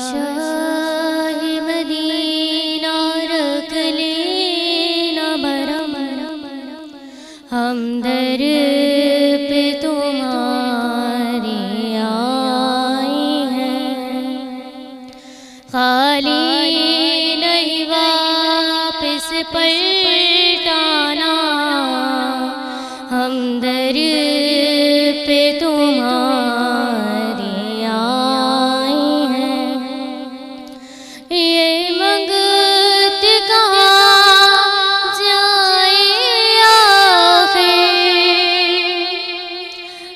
शाही Medina रख लेना भरम, हम दर पे तुम्हारे आए हैं। खाली नहीं वापस पलटाना, हम दर पे तुम्हारे आए हैं। ये मंगत कहाँ जाए आखिर,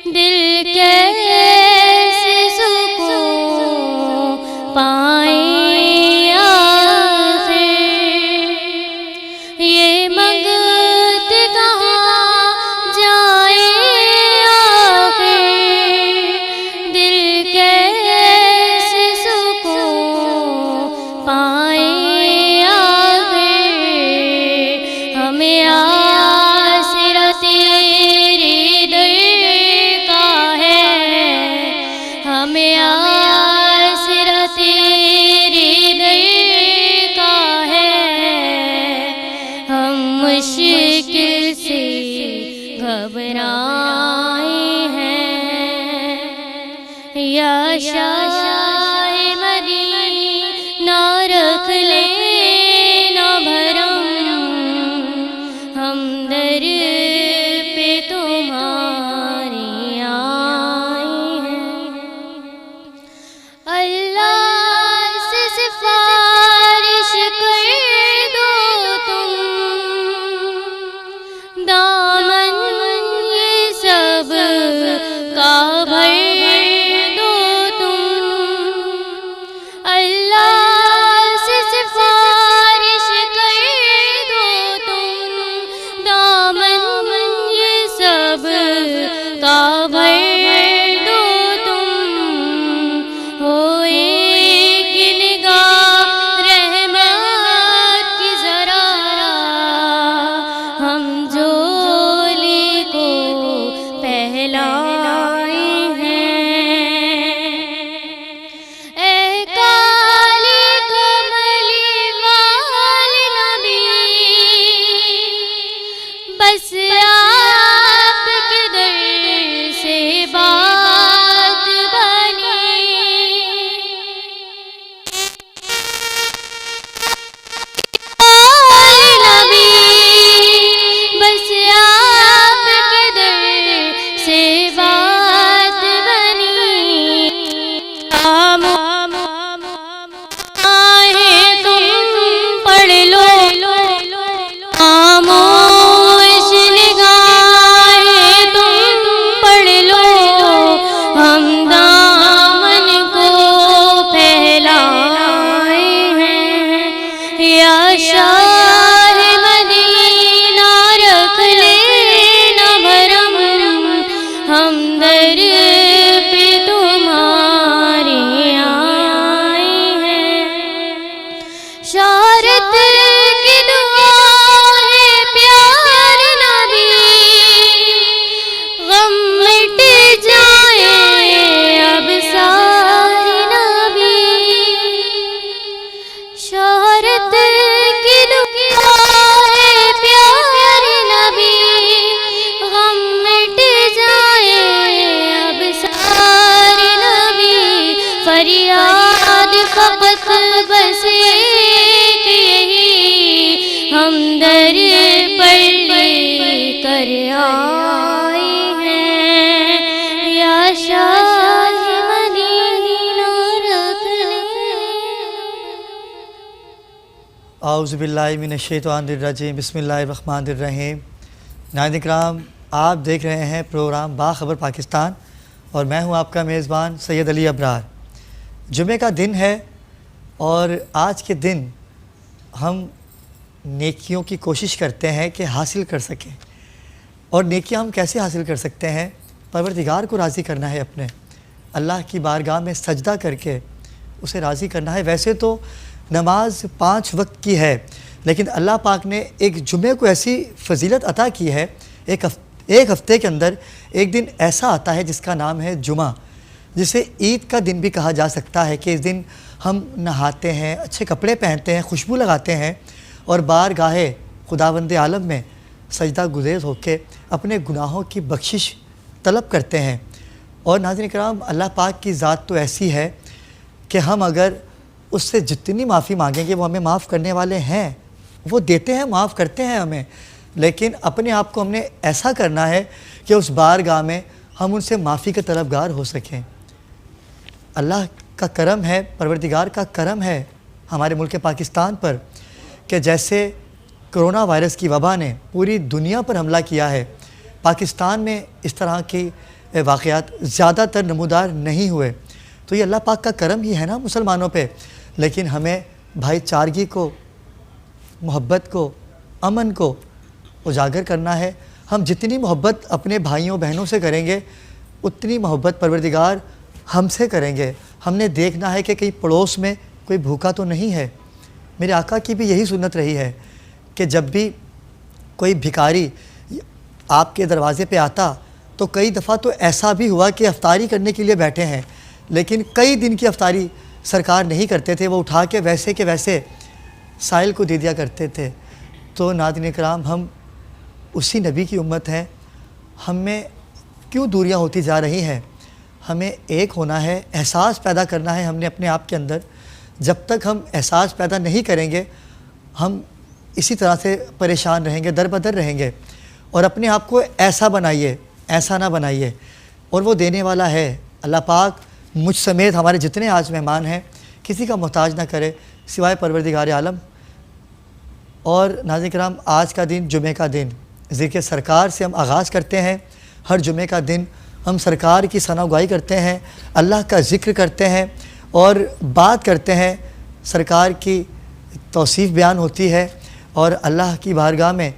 दिल कैसे सुकून पाए आखिर। ये मंगत कहाँ जाए आखिर, दिल कैसे सुकून पाए आखिर। हमें आसरा तेरे दर का है, हमें आसरा तेरे दर का है। हम मुश्किल से घबराए हैं। या शाह मदीना रख लेना भरम, हम दर पे तुम्हारे आए हैं। अल्लाह से सिफारिश कर दो तुम, दामन ये सब का भर दो तुम। अल्लाह से सिफारिश कर दो तुम, दामन ये सब का भर दो तुम। हो एक निगाह रहमत की जरा, हम झोली को पहलाए हैं। ए काली कमली वाले नबी, बस आपके दर से बात बनी। वाले नबी, बस आपके दर से बात बनी। आए तुम पढ़ लो, खामोश निगाहें तुम पढ़ लो। हम दामन को फैलाए हैं। या शाह मदीना रख लेना भरम, हम दर पे तुम्हारे आए हैं। शौहरत की दुआ है प्यारे नबी, गम मिट जाए अब सारे नबी। शौहरत की दुआ है प्यारे नबी, गम मिट जाए अब सारे नबी। फरियाद फकत बस एक यही, हम दर पर लेकर आए हैं। या शाह मदीना रख लेना। आऊज़ु बिल्लाहि मिनश्शैतानिर्रजीम, बिस्मिल्लाहिर्रहमानिर्रहीम। नाज़रीन इकराम, आप देख रहे हैं प्रोग्राम बाखबर पाकिस्तान और मैं हूं आपका मेज़बान सैयद अली अबरार। जुमे का दिन है और आज के दिन हम नेकियों की कोशिश करते हैं कि हासिल कर सकें। और नेकियां हम कैसे हासिल कर सकते हैं? परवरदिगार को राज़ी करना है, अपने अल्लाह की बारगाह में सजदा करके उसे राज़ी करना है। वैसे तो नमाज 5 वक्त की है, लेकिन अल्लाह पाक ने एक जुमे को ऐसी फजीलत अता की है। एक हफ्ते के अंदर एक दिन ऐसा आता है जिसका नाम है जुमा। जिसे ईद का दिन भी कहा जा सकता है कि इस दिन हम नहाते हैं, अच्छे कपड़े पहनते हैं, खुशबू लगाते हैं और बारगाहे खुदावंद आलम में सजदा गुज़ेर होकर अपने गुनाहों की बख्शिश तलब करते हैं। और नाज़रीन किराम, अल्लाह पाक की ज़ात तो ऐसी है कि हम अगर उससे जितनी माफ़ी मांगेंगे वो हमें माफ़ करने वाले हैं, वो देते हैं, माफ़ करते हैं हमें। लेकिन अपने आप को हमने ऐसा करना है कि उस बारगाह में हम उनसे माफ़ी के तलबगार हो सकें। अल्लाह का करम है, परवरदिगार का करम है हमारे मुल्क पाकिस्तान पर कि जैसे कोरोना वायरस की वबा ने पूरी दुनिया पर हमला किया है, पाकिस्तान में इस तरह के वाक़यात ज़्यादातर नमूदार नहीं हुए। तो ये अल्लाह पाक का करम ही है ना मुसलमानों पे। लेकिन हमें भाईचारगी को, मोहब्बत को, अमन को उजागर करना है। हम जितनी मोहब्बत अपने भाइयों बहनों से करेंगे उतनी मोहब्बत परवरदिगार हमसे करेंगे। हमने देखना है कि कहीं पड़ोस में कोई भूखा तो नहीं है। मेरे आका की भी यही सुन्नत रही है कि जब भी कोई भिखारी आपके दरवाज़े पे आता तो कई दफ़ा तो ऐसा भी हुआ कि अफ्तारी करने के लिए बैठे हैं, लेकिन कई दिन की अफ्तारी सरकार नहीं करते थे, वो उठा के वैसे साइल को दे दिया करते थे। तो नाज़रीन किराम, हम उसी नबी की उम्मत हैं, हमें क्यों दूरियां होती जा रही हैं? हमें एक होना है, एहसास पैदा करना है हमने अपने आप के अंदर। जब तक हम एहसास पैदा नहीं करेंगे हम इसी तरह से परेशान रहेंगे, दर बदर रहेंगे। और अपने आप को ऐसा बनाइए, ऐसा ना बनाइए। और वो देने वाला है अल्लाह पाक। मुझ समेत हमारे जितने आज मेहमान हैं किसी का मोहताज ना करे सिवाय परवरदिगार आलम। और नाज़रीन किराम, आज का दिन जुमे का दिन ज़िक्र सरकार से हम आगाज़ करते हैं। हर जुमे का दिन हम सरकार की सनाउगाही करते हैं, अल्लाह का ज़िक्र करते हैं और बात करते हैं। सरकार की तौसीफ़ बयान होती है और अल्लाह की बारगाह में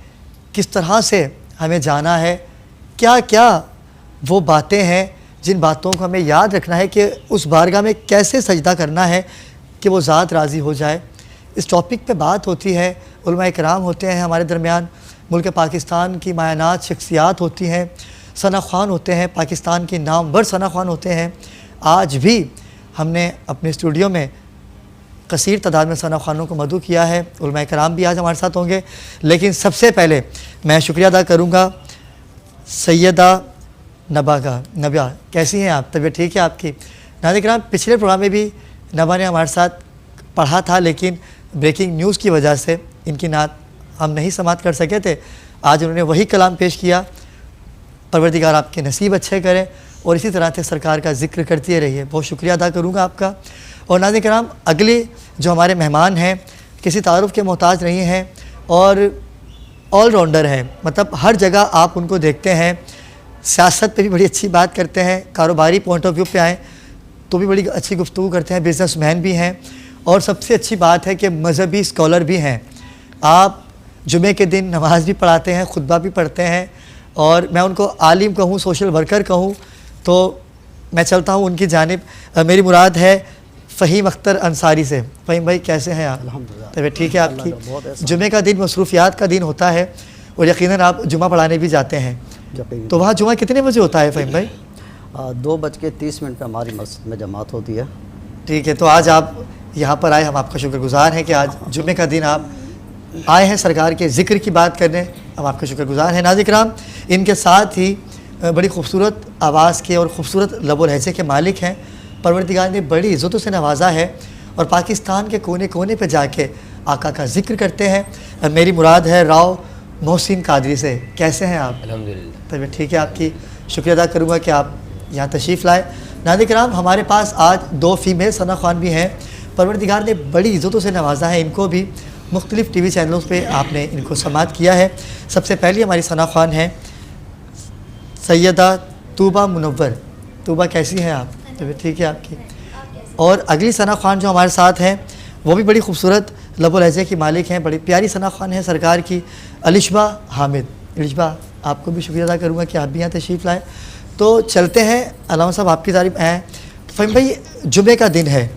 किस तरह से हमें जाना है, क्या क्या वो बातें हैं जिन बातों को हमें याद रखना है कि उस बारगाह में कैसे सजदा करना है कि वो ज़ात राज़ी हो जाए। इस टॉपिक पे बात होती है, उलमा इकराम होते हैं हमारे दरमियान, मुल्क पाकिस्तान की मायनात शख्सियात होती हैं, सना ख़्वान होते हैं, पाकिस्तान के नामवर सना ख़्वान होते हैं। आज भी हमने अपने स्टूडियो में कसीर तादाद में सना ख़्वानों को मदऊ किया है। उलमा इकराम भी आज हमारे साथ होंगे। लेकिन सबसे पहले मैं शुक्रिया अदा करूँगा सैयदा नबा का। नबा, कैसी हैं आप? तबीयत ठीक है आपकी? नाज़रीन किराम, पिछले प्रोग्राम में भी नबा ने हमारे साथ पढ़ा था, लेकिन ब्रेकिंग न्यूज़ की वजह से इनकी नात हम नहीं समाप्त कर सके थे। आज उन्होंने वही कलाम पेश किया। परवरदिगार आपके नसीब अच्छे करें और इसी तरह से सरकार का ज़िक्र करती रहिए। बहुत शुक्रिया अदा करूँगा आपका। और नाज़रीन किराम, अगले जो हमारे मेहमान हैं किसी तारुफ़ के मोहताज नहीं हैं और ऑलराउंडर हैं, मतलब हर जगह आप उनको देखते हैं। सियासत पे भी बड़ी अच्छी बात करते हैं, कारोबारी पॉइंट ऑफ व्यू पे आएँ तो भी बड़ी अच्छी गुफ्तगू करते हैं, बिज़नेसमैन भी हैं और सबसे अच्छी बात है कि मज़हबी स्कॉलर भी हैं। आप जुमे के दिन नमाज भी पढ़ाते हैं, खुतबा भी पढ़ते हैं और मैं उनको आलिम कहूँ, सोशल वर्कर कहूँ तो मैं चलता हूँ उनकी जानिब। मेरी मुराद है फ़हीम अख्तर अंसारी से। फ़हीम भाई, कैसे हैं आप? अल्हम्दुलिल्लाह। तबीयत ठीक है आपकी? जुमे का दिन मसरूफ़ियात का दिन होता है और यकीनन आप जुमा पढ़ाने भी जाते हैं, तो वहाँ जुमा कितने बजे होता है फ़हीम भाई? 2:30 पे हमारी मस्जिद में जमात होती है। ठीक है, तो आज आप यहाँ पर आए, हम आपका शुक्रगुज़ार हैं कि आज जुमे का दिन आप आए हैं सरकार के ज़िक्र की बात करने, हम आपके शुक्रगुज़ार हैं। नाज़रीन किराम, इनके साथ ही बड़ी खूबसूरत आवाज़ के और ख़ूबसूरत लबो लहजे के मालिक हैं। परवरदिगार ने बड़ी इज़्ज़तों से नवाजा है और पाकिस्तान के कोने कोने पे जाके आका का ज़िक्र करते हैं। मेरी मुराद है राव मोहसिन कादरी से। कैसे हैं आप? अल्हम्दुलिल्लाह। तबीयत ठीक है आपकी? शुक्रिया अदा करूँगा कि आप यहाँ तशरीफ़ लाए। नाज़रीन किराम, हमारे पास आज 2 फ़ीमेल सना ख़्वान भी हैं। परवरदिगार ने बड़ी इज़्ज़तों से नवाजा है इनको भी। मुख्तलिफ़ टीवी चैनलों पे आपने इनको समात किया है। सबसे पहली हमारी सना ख़्वान है सैयदा तूबा मुनव्वर। तूबा, कैसी हैं आप? तबीयत ठीक है आपकी? और अगली सना ख़्वान जो हमारे साथ हैं वो भी बड़ी खूबसूरत लबो लहजे की मालिक हैं, बड़ी प्यारी सना ख़्वान है सरकार की, अलिशबा हामिद। अलिशबा, आपको भी शुक्रिया अदा करूँगा कि आप भी यहाँ तशरीफ़ लाए। तो चलते हैं, अल्लामा साहब आपकी तारीफ़ हैं। फ़हीम भाई, जुमे का दिन है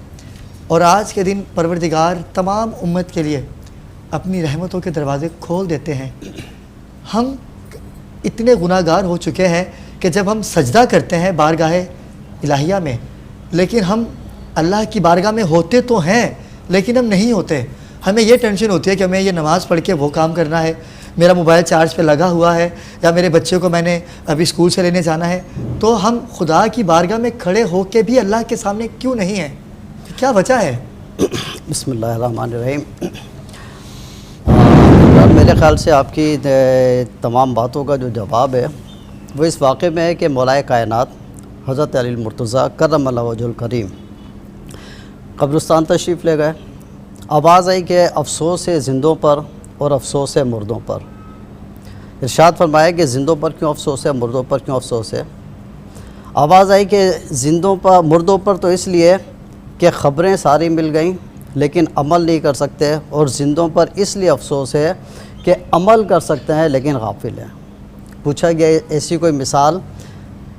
और आज के दिन परवरदिगार तमाम उम्मत के लिए अपनी रहमतों के दरवाज़े खोल देते हैं। हम इतने गुनाहगार हो चुके हैं कि जब हम सजदा करते हैं बारगाहे इलाहिया में, लेकिन हम अल्लाह की बारगाह में होते तो हैं लेकिन हम नहीं होते। हमें ये टेंशन होती है कि हमें ये नमाज़ पढ़ के वो काम करना है, मेरा मोबाइल चार्ज पे लगा हुआ है, या मेरे बच्चे को मैंने अभी स्कूल से लेने जाना है। तो हम खुदा की बारगाह में खड़े होके भी अल्लाह के सामने क्यों नहीं हैं? क्या वजह है? बिस्मिल्लाहिर्रहमानिर्रहीम। मेरे ख़्याल से आपकी तमाम बातों का जो जवाब है वो इस वाक़े में है कि मौलाए कायनात हज़रत अली मुर्तज़ा करमल्लाहु वजहुल करीम कब्रिस्तान तशरीफ़ ले गए। आवाज़ आई कि अफसोस है ज़िंदों पर और अफसोस है मुर्दों पर। इरशाद फरमाया कि ज़िंदों पर क्यों अफसोस है, मुर्दों पर क्यों अफसोस है। आवाज़ आई कि ज़िंदों पर, मुर्दों पर तो इसलिए कि ख़बरें सारी मिल गईं लेकिन अमल नहीं कर सकते, और ज़िंदों पर इसलिए अफसोस है कि अमल कर सकते हैं लेकिन गाफिल हैं। पूछा गया ऐसी कोई मिसाल,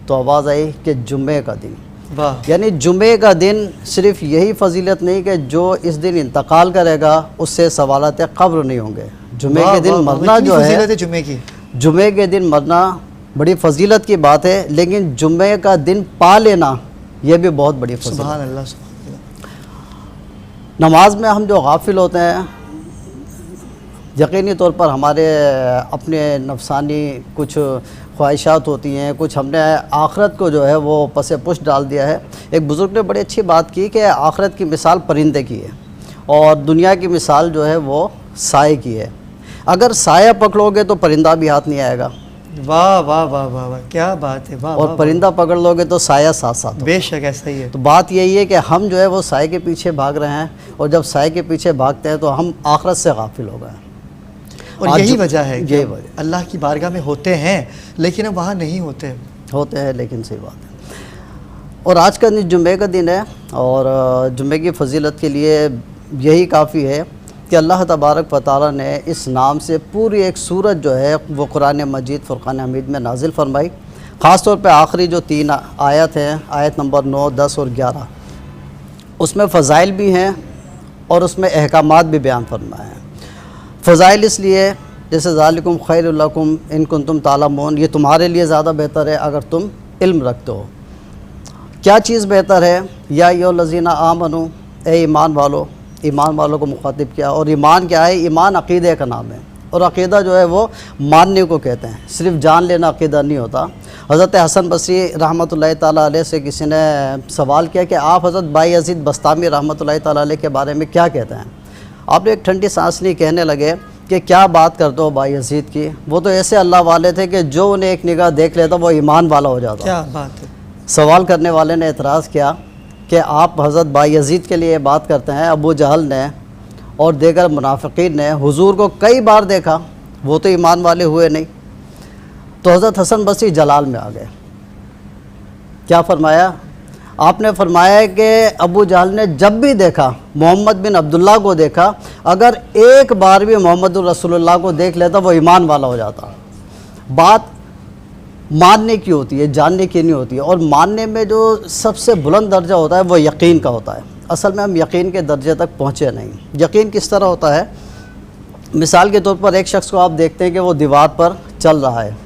तो आवाज़ आई कि जुम्मे का दिन। वाह। यानी जुम्मे का दिन सिर्फ़ यही फजीलत नहीं कि जो इस दिन इंतकाल करेगा उससे सवालत क़ब्र नहीं होंगे। जुम्मे के दिन मरना जो है, जुम्मे के दिन मरना बड़ी फजीलत की बात है, लेकिन जुम्मे का दिन पा लेना यह भी बहुत बड़ी फजीलत। सुभान अल्लाह। नमाज में हम जो गाफिल होते हैं, यकीनी तौर पर हमारे अपने नफसानी कुछ ख्वाहिशात होती हैं, कुछ हमने आखरत को जो है वो पसे पुश डाल दिया है। एक बुज़ुर्ग ने बड़ी अच्छी बात की कि आखरत की मिसाल परिंदे की है और दुनिया की मिसाल जो है वो साए की है। अगर साया पकड़ोगे तो परिंदा भी हाथ नहीं आएगा। वाह वाह वाह वाह वाह, क्या बात है। वाह। और परिंदा पकड़ लोगे तो साया साथ साथ होगा। बेशक ऐसा ही है। तो बात यही है कि हम जो है वो साए के पीछे भाग रहे हैं, और जब साए के पीछे भागते हैं तो हम आखरत से गाफिल हो गए। और यही वजह है कि यही वजह अल्लाह की बारगाह में होते हैं लेकिन हम वहाँ नहीं होते हैं, लेकिन सही बात है। और आज का दिन जुम्मे का दिन है, और जुम्मे की फजीलत के लिए यही काफ़ी है कि अल्लाह तबारक व तआला ने इस नाम से पूरी एक सूरत जो है वो कुरान मजीद फ़ुरक़ान हमीद में नाजिल फरमाई। ख़ास तौर पे आखिरी जो 3 आयत हैं, आयत नंबर 9, 10 और 11, उसमें फ़ज़ाइल भी हैं और उसमें अहकामात भी बयान फरमाए हैं। फ़ज़ाइल इसलिए जैसे ज़ालिकुम खैरुल लकुम इन कुंतुम तालमून, ये तुम्हारे लिए ज़्यादा बेहतर है अगर तुम इल्म रखते हो। क्या चीज़ बेहतर है? या अय्युहल्लज़ीना आमनू, ए ईमान वालो, ईमान वालों को मुखातिब किया। और ईमान क्या है? ईमान अक़ीदे का नाम है, और अक़ीदा जो है वो मानने को कहते हैं, सिर्फ़ जान लेना अक़ीदा नहीं होता। हज़रत हसन बसरी रहमतुल्लाहि ताला अलैह से किसी ने सवाल किया कि आप हज़रत बायज़ीद बस्तामी रहमतुल्लाहि ताला अलैह के बारे में क्या कहते हैं? आपने एक ठंडी सांस ली, कहने लगे कि क्या बात करते हो बायज़ीद की, वो तो ऐसे अल्लाह वाले थे कि जो उन्हें एक निगाह देख लेता वो ईमान वाला हो जाता। क्या बात है। सवाल करने वाले ने एतराज़ किया कि आप हज़रत बायज़ीद के लिए बात करते हैं। अबू जहल ने और दीगर मुनाफिकीन ने हुजूर को कई बार देखा, वो तो ईमान वाले हुए नहीं। तो हज़रत हसन बसरी जलाल में आ गए। क्या फरमाया आपने? फरमाया कि अबू जहल ने जब भी देखा, मोहम्मद बिन अब्दुल्ला को देखा, अगर एक बार भी मोहम्मद रसूलुल्लाह को देख लेता वो ईमान वाला हो जाता। बात मानने की होती है, जानने की नहीं होती है। और मानने में जो सबसे बुलंद दर्जा होता है वो यकीन का होता है। असल में हम यकीन के दर्जे तक पहुँचे नहीं। यकीन किस तरह होता है? मिसाल के तौर पर एक शख्स को आप देखते हैं कि वो दीवार पर चल रहा है,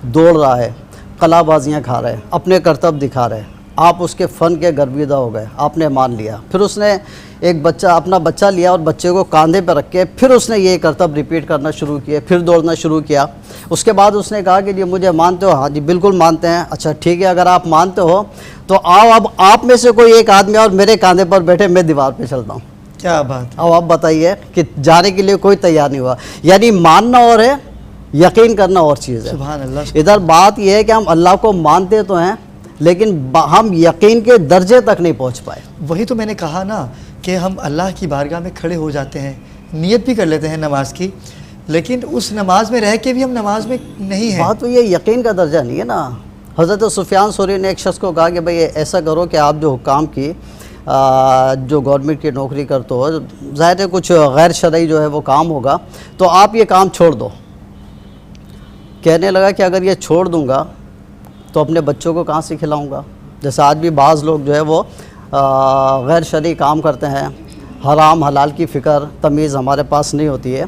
दौड़ रहा है, कलाबाजियाँ खा रहे हैं, अपने करतब दिखा रहे हैं, आप उसके फ़न के गर्विदा हो गए, आपने मान लिया। फिर उसने एक बच्चा, अपना बच्चा लिया और बच्चे को कंधे पर रख के फिर उसने ये करतब रिपीट करना शुरू किया, फिर दौड़ना शुरू किया। उसके बाद उसने कहा कि जी मुझे मानते हो? हाँ जी बिल्कुल मानते हैं। अच्छा ठीक है, अगर आप मानते हो तो आओ अब आप में से कोई एक आदमी और मेरे कंधे पर बैठे, मैं दीवार पर चलता हूँ। क्या बात। अब आप बताइए कि जाने के लिए कोई तैयार नहीं हुआ। यानी मानना और है, यकीन करना और चीज़ है। सुभान अल्लाह। इधर बात यह है कि हम अल्लाह को मानते तो हैं लेकिन हम यकीन के दर्जे तक नहीं पहुंच पाए। वही तो मैंने कहा ना कि हम अल्लाह की बारगाह में खड़े हो जाते हैं, नियत भी कर लेते हैं नमाज की, लेकिन उस नमाज में रह के भी हम नमाज में नहीं हैं। बात तो ये यकीन का दर्जा नहीं है ना। हज़रत सुफियान सौरी ने एक शख्स को कहा कि भाई ऐसा करो कि आप जो हुकाम की जो गवर्नमेंट की नौकरी करते हो, ज़ाहिर है कुछ गैर शरई जो है वो काम होगा, तो आप ये काम छोड़ दो। कहने लगा कि अगर ये छोड़ दूंगा तो अपने बच्चों को कहाँ से खिलाऊंगा? जैसे आज भी बाज़ लोग जो है वो गैर शरई काम करते हैं, हराम हलाल की फ़िक्र तमीज़ हमारे पास नहीं होती है।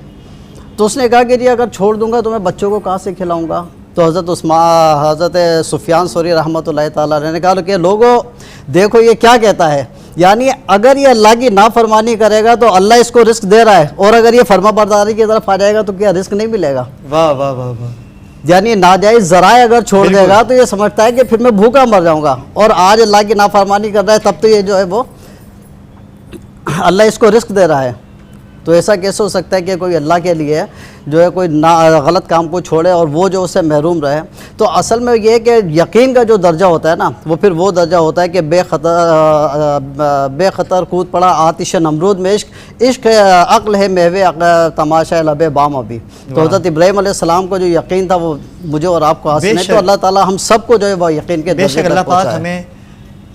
तो उसने कहा कि जी अगर छोड़ दूंगा तो मैं बच्चों को कहाँ से खिलाऊंगा? तो हज़रत सुफियान सौरी रहमतुल्लाहि ताला अलैह ने कहा कि लोगों देखो ये क्या कहता है, यानी अगर ये अल्लाह की नाफरमानी करेगा तो अल्लाह इसको रिस्क दे रहा है, और अगर ये फर्मा बरदारी की तरफ आ जाएगा तो क्या रिस्क नहीं मिलेगा। वाह वाह वाह वाह। यानी नाजायज़ ज़राए अगर छोड़ देगा तो ये समझता है कि फिर मैं भूखा मर जाऊंगा, और आज अल्लाह की नाफरमानी कर रहा है तब तो ये जो है वो अल्लाह इसको रिस्क दे रहा है। तो ऐसा कैसे हो सकता है कि कोई अल्लाह के लिए जो है कोई ना गलत काम को छोड़े और वो जो उससे महरूम रहे। तो असल में ये कि यकीन का जो दर्जा होता है ना, वो फिर वो दर्जा होता है कि बेखतर कूद पड़ा आतिश नमरूद में इश्क अक्ल है मेवे तमाशा लबे बाम अभी। तो हज़रत इब्राहीम अलैहिस्सलाम को जो यकीन था वो मुझे और आपको हासिल है। तो अल्लाह ताला हम सबको जो है वो यकीन के दर्जे अल्लाह तक पाक पहुंचाए। हमें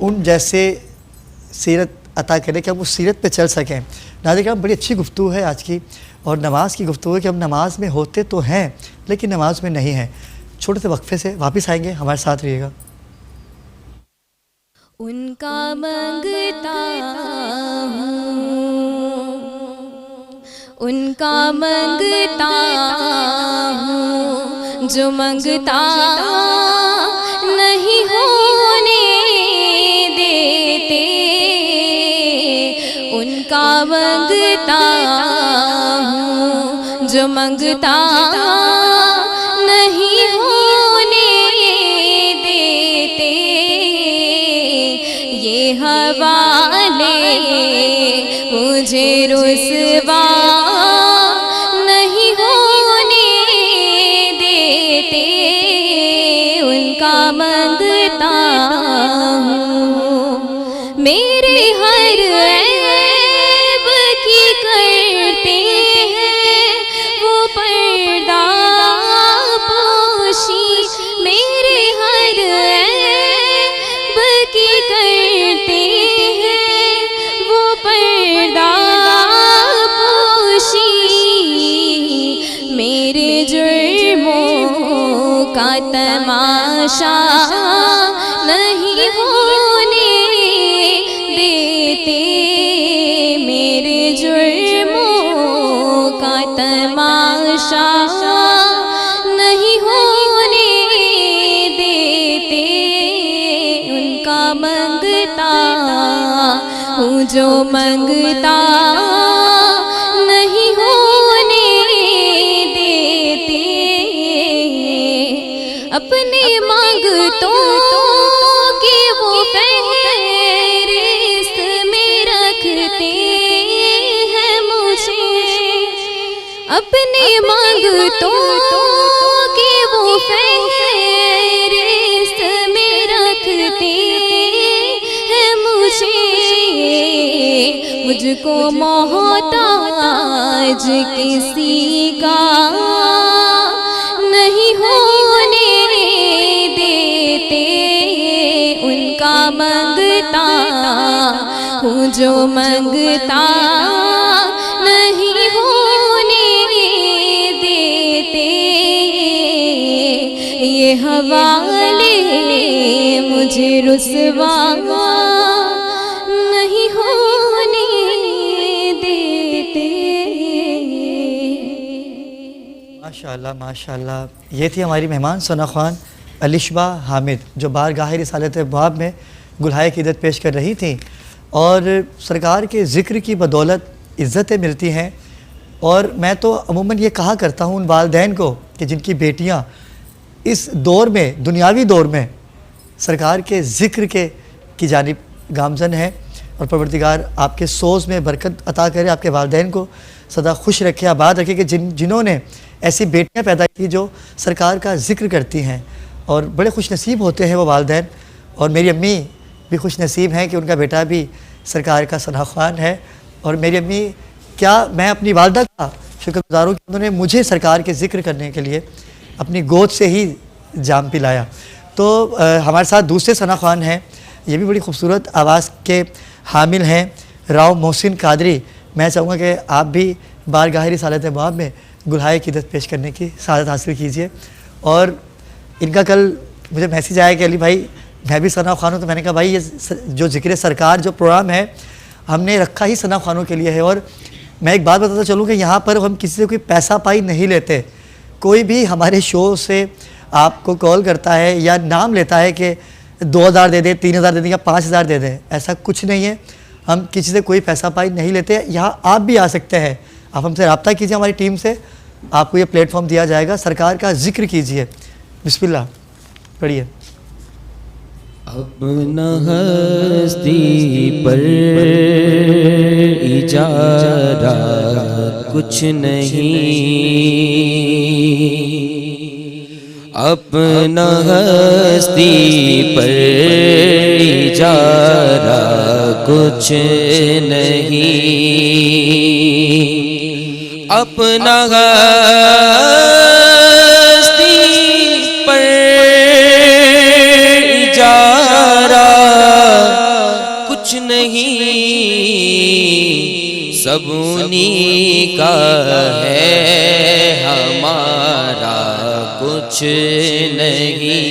उन जैसे सीरत अता करें कि हम उस सीरत पे चल सकें। नाज़रीन, बड़ी अच्छी गुफ्तगू है आज की, और नमाज की गुफ्तगू है कि हम नमाज में होते तो हैं लेकिन नमाज में नहीं हैं। छोटे से वक्फे से वापस आएंगे, हमारे साथ रहिएगा। उनका मंगता हूँ, उनका मंगता हूँ, जो मंगता नहीं होने देते। उनका मंगता हूँ, जो मंगता नहीं होने देते। ये हवाले मुझे रुसवा नहीं होने देते। उनका मंगता हूँ, मेरे हर ऐब की करते हैं वो पर्दा पोशी। मेरे हर ऐब की करते हैं वो पर्दा पोशी। मेरे जुर्मों का तमाशा नहीं होने देते। मेरे जुर्मों का तमाशा नहीं होने देते। उनका मंगता हूँ, जो मंगता नहीं होने देते। अपने मांगतों की वो फहरिस्त में रखते हैं मुझे। अपने मांगतों की वो फहरिस्त में रखते हैं मुझे। मुझको मोहताज किसी का नहीं होने देते। उनका मंगता हूँ, जो मंगता नहीं होने देते। ये हवाले मुझे रुसवा नहीं होने देते। माशाअल्लाह माशाअल्लाह। ये थी हमारी मेहमान सना ख़ान अलिशबा हामिद, जो बारगाह रिसालत बाब में गुलहाए क़ीदत पेश कर रही थी। और सरकार के ज़िक्र की बदौलत इज़्ज़तें मिलती हैं। और मैं तो अमूमन ये कहा करता हूँ उन वालिदैन को कि जिनकी बेटियाँ इस दौर में, दुनियावी दौर में, सरकार के ज़िक्र की जानिब गामज़न है। और परवरदिगार आपके सोज़ में बरकत अता करे, आपके वालिदैन को सदा खुश रखे, आबाद रखे कि जिन्होंने ऐसी बेटियां पैदा की जो सरकार का ज़िक्र करती हैं। और बड़े खुश नसीब होते हैं वो वालिदैन। और मेरी अम्मी भी खुश नसीब हैं कि उनका बेटा भी सरकार का सना ख़ान है। और मेरी अम्मी, क्या मैं अपनी वालदा का शुक्रगुज़ार हूँ कि उन्होंने मुझे सरकार के ज़िक्र करने के लिए अपनी गोद से ही जाम पिलाया। तो हमारे साथ दूसरे सना ख़ान हैं, ये भी बड़ी खूबसूरत आवाज़ के हामिल हैं, राव मोहसिन कादरी। मैं चाहूँगा कि आप भी बारगाह रिसालत बाब में गुलहाए क़ीदत पेश करने की सआदत हासिल कीजिए। और इनका कल मुझे मैसेज आया कि अली भाई मैं भी सना ख़ान हूँ। तो मैंने कहा भाई ये जो ज़िक्र सरकार जो प्रोग्राम है हमने रखा ही सना ख़ानों के लिए है। और मैं एक बात बताता चलूँ कि यहाँ पर हम किसी से कोई पैसा पाई नहीं लेते। कोई भी हमारे शो से आपको कॉल करता है या नाम लेता है कि 2000 दे दे, 3000 दे दें या 5000 दे दें, ऐसा कुछ नहीं है। हम किसी से कोई पैसा पाई नहीं लेते। यहाँ आप भी आ सकते हैं, आप हमसे रब्ता कीजिए, हमारी टीम से आपको ये प्लेटफॉर्म दिया जाएगा। सरकार का जिक्र कीजिए। बिस्मिल्लाह पढ़िए। अपना हस्ती पर इजारा कुछ नहीं, अपना हस्ती पर इजारा कुछ नहीं, अपना हस्ती पर इजारा कुछ नहीं, सब उन्हीं का है, हमारा कुछ नहीं,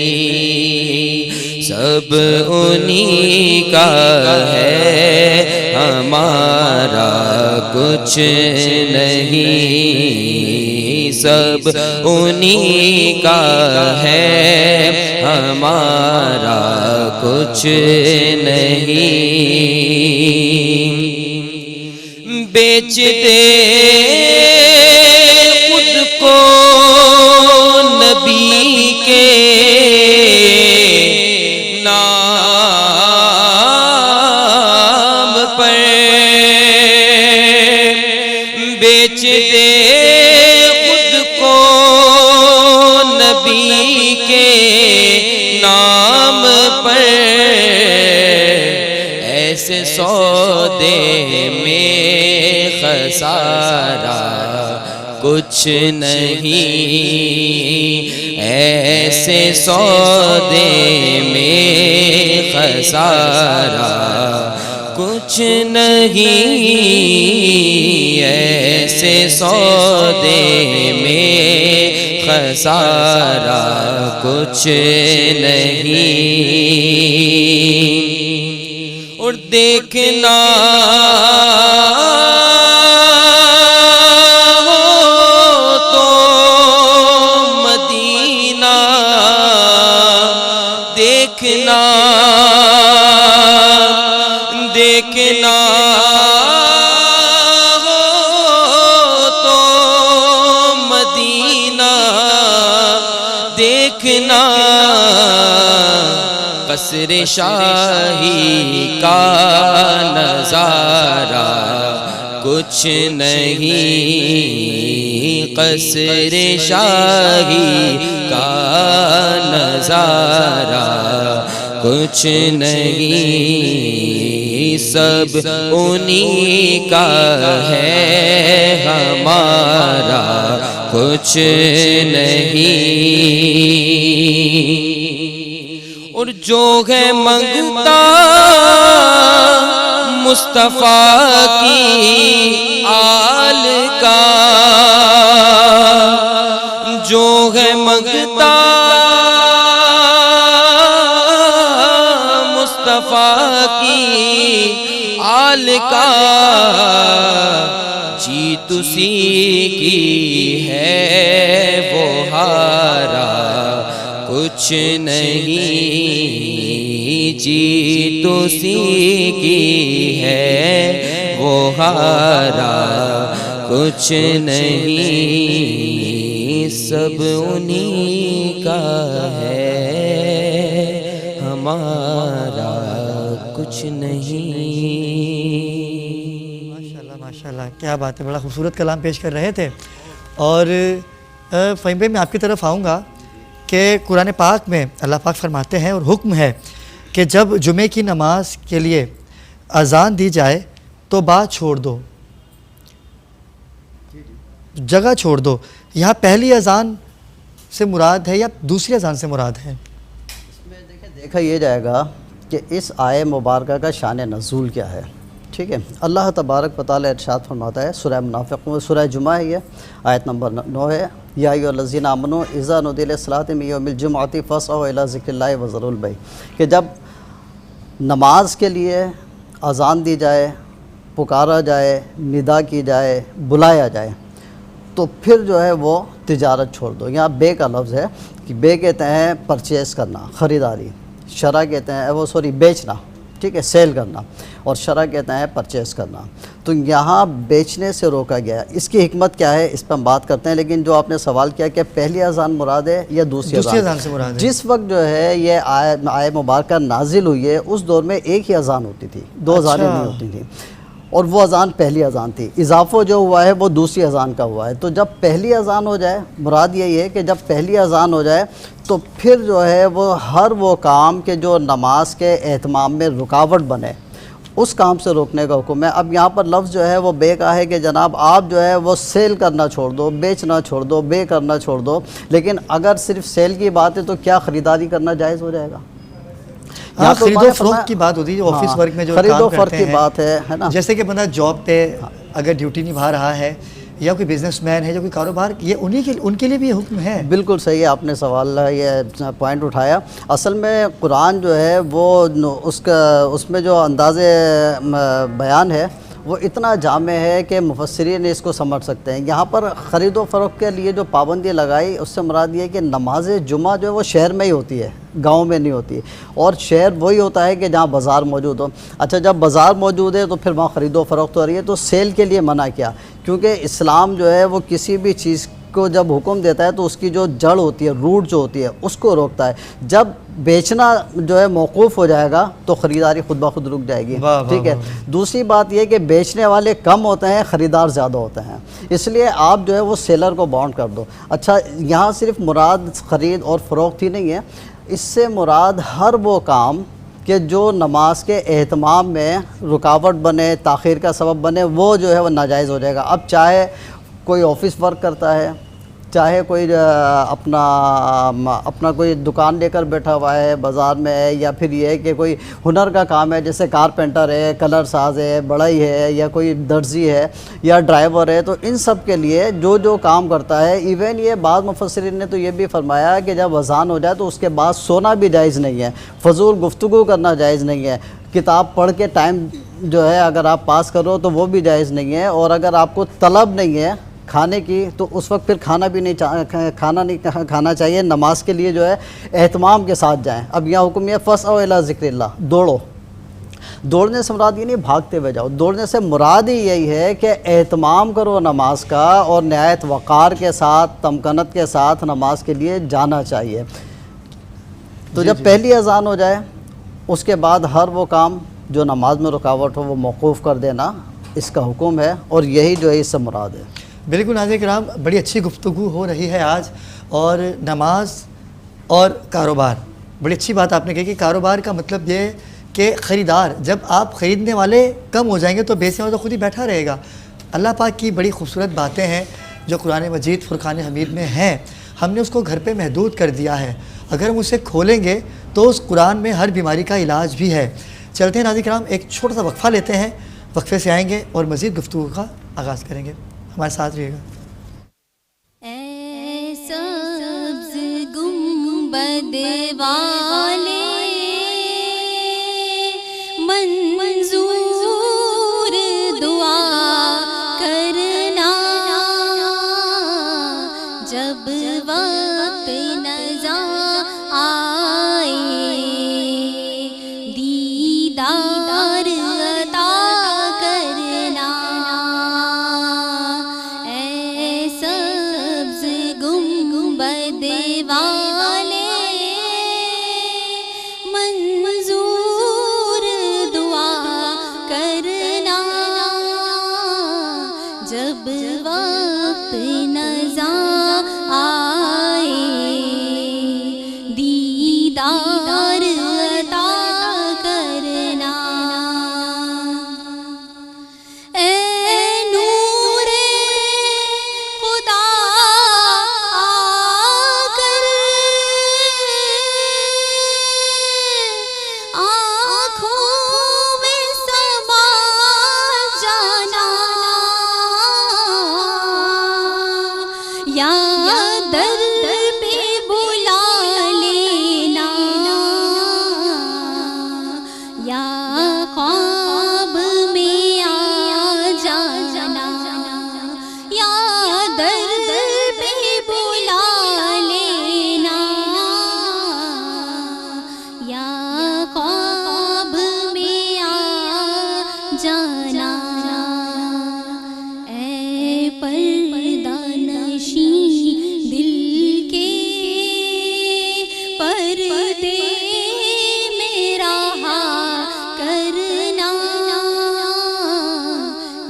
सब उन्हीं का है, हमारा कुछ नहीं, सब उन्हीं का है, हमारा कुछ नहीं। बेच दे खुद को नबी के नाम पर, बेच दे खुद को नबी के नाम पर, ऐसे सौदे में खसारा कुछ नहीं, ऐसे सौदे में खसारा कुछ नहीं, ऐसे सौदे में खसारा कुछ नहीं। और देखना हो तो मदीना, देखना देखना हो तो मदीना, देखना कसर शाही का नज़ारा कुछ नहीं, कसर शाही का नज़ारा कुछ नहीं, सब उन्हीं का है, हमारा कुछ नहीं। और जो है मंगता मुस्तफा की आल का, जो है मंगता मुस्तफा की आल का, जीत उसी की है, वो हारा कुछ नहीं, जीत उसी की है, वो हारा कुछ नहीं, सब उन्हीं का है, हमारा कुछ नहीं। माशाल्लाह माशाल्लाह, क्या बात है, बड़ा खूबसूरत कलाम पेश कर रहे थे। और फ़हीम भाई मैं आपकी तरफ आऊँगा कि कुरान पाक में अल्लाह पाक फरमाते हैं और हुक्म है कि जब जुमे की नमाज के लिए अज़ान दी जाए तो बात छोड़ दो, जगह छोड़ दो। यहाँ पहली अज़ान से मुराद है या दूसरी अज़ान से मुराद है? इसमें देखा ये जाएगा कि इस आय मुबारक का शान नज़ूल क्या है। ठीक है, अल्लाह तबारक व तआला इरशाद फरमाता है सूरह मुनाफ़िक़ून, सूरह जुमा है, ये आयत नंबर 9 है, या अय्युहल्लज़ीना आमनू इज़ा नुदिया लिस्सलाति मिन यौमिल जुमअति फ़स्अऊ इला ज़िक्रिल्लाहि व ज़रुल बैअ, कि जब नमाज के लिए अज़ान दी जाए, पुकारा जाए, निदा की जाए, बुलाया जाए, तो फिर जो है वो तिजारत छोड़ दो। यहाँ बे का लफ्ज़ है कि बे कहते हैं परचेस करना, ख़रीदारी, शरा कहते हैं वो सॉरी बेचना, ठीक है, सेल करना, और शरा कहते हैं परचेस करना। तो यहाँ बेचने से रोका गया। इसकी हिकमत क्या है, इस पर हम बात करते हैं। लेकिन जो आपने सवाल किया कि पहली अज़ान मुराद है या दूसरी अज़ान से मुराद है? जिस वक्त जो है ये आय मुबारक नाजिल हुई है उस दौर में एक ही अज़ान होती थी, दो अज़ानें नहीं होती थी, और वो अज़ान पहली अज़ान थी। इजाफ़ा जो हुआ है वो दूसरी अज़ान का हुआ है। तो जब पहली अज़ान हो जाए, मुराद यही है कि जब पहली अज़ान हो जाए तो फिर जो है वो हर वो काम के जो नमाज के एहतमाम में रुकावट बने, उस काम से रोकने का हुक्म है। अब यहाँ पर लफ्ज़ जो है वो बे का है कि जनाब आप जो है वो सेल करना छोड़ दो, बेचना छोड़ दो, बे करना छोड़ दो। लेकिन अगर सिर्फ सेल की बात है तो क्या ख़रीदारी करना जायज़ हो जाएगा? हाँ, खरीदो फरोख्त की बात होती है, ऑफिस वर्क में जो खरीदो काम फरोख्त करते की बात है ना। जैसे कि बंदा जॉब पे अगर ड्यूटी निभा रहा है या कोई बिजनेसमैन है, जो कोई कारोबार, ये उनके लिए भी हुक्म है। बिल्कुल सही है, आपने सवाल ये पॉइंट उठाया। असल में कुरान जो है वो उसमें जो अंदाज़े बयान है वो इतना जामे है कि मुफस्सिरीन इसको समझ सकते हैं। यहाँ पर ख़रीदो फ़रोख्त के लिए जो पाबंदी लगाई उससे मुराद ये है कि नमाज जुमा जो है वो शहर में ही होती है, गांव में नहीं होती। और शहर वही होता है कि जहाँ बाज़ार मौजूद हो। अच्छा, जब बाज़ार मौजूद है तो फिर वहाँ ख़रीदो फ़रोख्त हो रही है, तो सेल के लिए मना किया, क्योंकि इस्लाम जो है वो किसी भी चीज़ को जब हुक्म देता है तो उसकी जो जड़ होती है, रूट जो होती है, उसको रोकता है। जब बेचना जो है मौकूफ़ हो जाएगा तो ख़रीदारी खुद ब खुद रुक जाएगी। ठीक है। दूसरी बात यह कि बेचने वाले कम होते हैं, ख़रीदार ज़्यादा होते हैं, इसलिए आप जो है वो सेलर को बाउंड कर दो। अच्छा, यहाँ सिर्फ मुराद ख़रीद और फ़रोख्त ही नहीं है, इससे मुराद हर वो काम कि जो नमाज के एहतमाम में रुकावट बने, ताख़ीर का सबब बने, वो जो है वो नाजायज़ हो जाएगा। अब चाहे कोई ऑफ़िस वर्क करता है, चाहे कोई अपना कोई दुकान लेकर बैठा हुआ है बाज़ार में है, या फिर ये है कि कोई हुनर का काम है, जैसे कारपेंटर है, कलर साज है, बढ़ई है, या कोई दर्जी है या ड्राइवर है, तो इन सब के लिए जो जो काम करता है, इवन ये बाद मुफस्सिरीन ने तो ये भी फरमाया कि जब अज़ान हो जाए तो उसके बाद सोना भी जायज़ नहीं है, फ़ज़ूल गुफ्तगू करना जायज़ नहीं है, किताब पढ़ के टाइम जो है अगर आप पास करो तो वो भी जायज़ नहीं है, और अगर आपको तलब नहीं है खाने की तो उस वक्त फिर खाना नहीं खाना चाहिए। नमाज के लिए जो है एहतमाम के साथ जाएं। अब यह हुक्म है फ़स्अउ इला ज़िक्रिल्लाह, दौड़ो। दौड़ने से मुराद ये नहीं भागते हुए जाओ, दौड़ने से मुराद ही यही है कि एहतमाम करो नमाज का, और नहायत वक़ार के साथ, तमकनत के साथ नमाज के लिए जाना चाहिए। तो जब पहली अज़ान हो जाए उसके बाद हर वो काम जो नमाज में रुकावट हो वो मौकूफ़ कर देना, इसका हुक्म है, और यही जो है इससे मुराद है। बिल्कुल नाज़रीन किराम, बड़ी अच्छी गुफ्तगू हो रही है आज, और नमाज और कारोबार, बड़ी अच्छी बात आपने कही कि कारोबार का मतलब ये कि ख़रीदार, जब आप ख़रीदने वाले कम हो जाएंगे तो बेचने वाला तो खुद ही बैठा रहेगा। अल्लाह पाक की बड़ी खूबसूरत बातें हैं जो कुरान मजीद फ़ुरक़ान हमीद में हैं, हमने उसको घर पे महदूद कर दिया है। अगर हम उसे खोलेंगे तो उस कुरान में हर बीमारी का इलाज भी है। चलते हैं नाज़रीन किराम, एक छोटा सा वक्फ़ा लेते हैं, वक्फ़े से आएँगे और मज़ीद गुफ्तगू का आगाज़ करेंगे। हमारे साथ रहिएगा। सब्ज़ गुंबद वाले मंजूर दुआ करना, जब वक्त नज़ा आए दीदार अता करना। गुंबद वाले मंजूर दुआ करना, जब वक्त नज़ा आए दीदार अता करना। या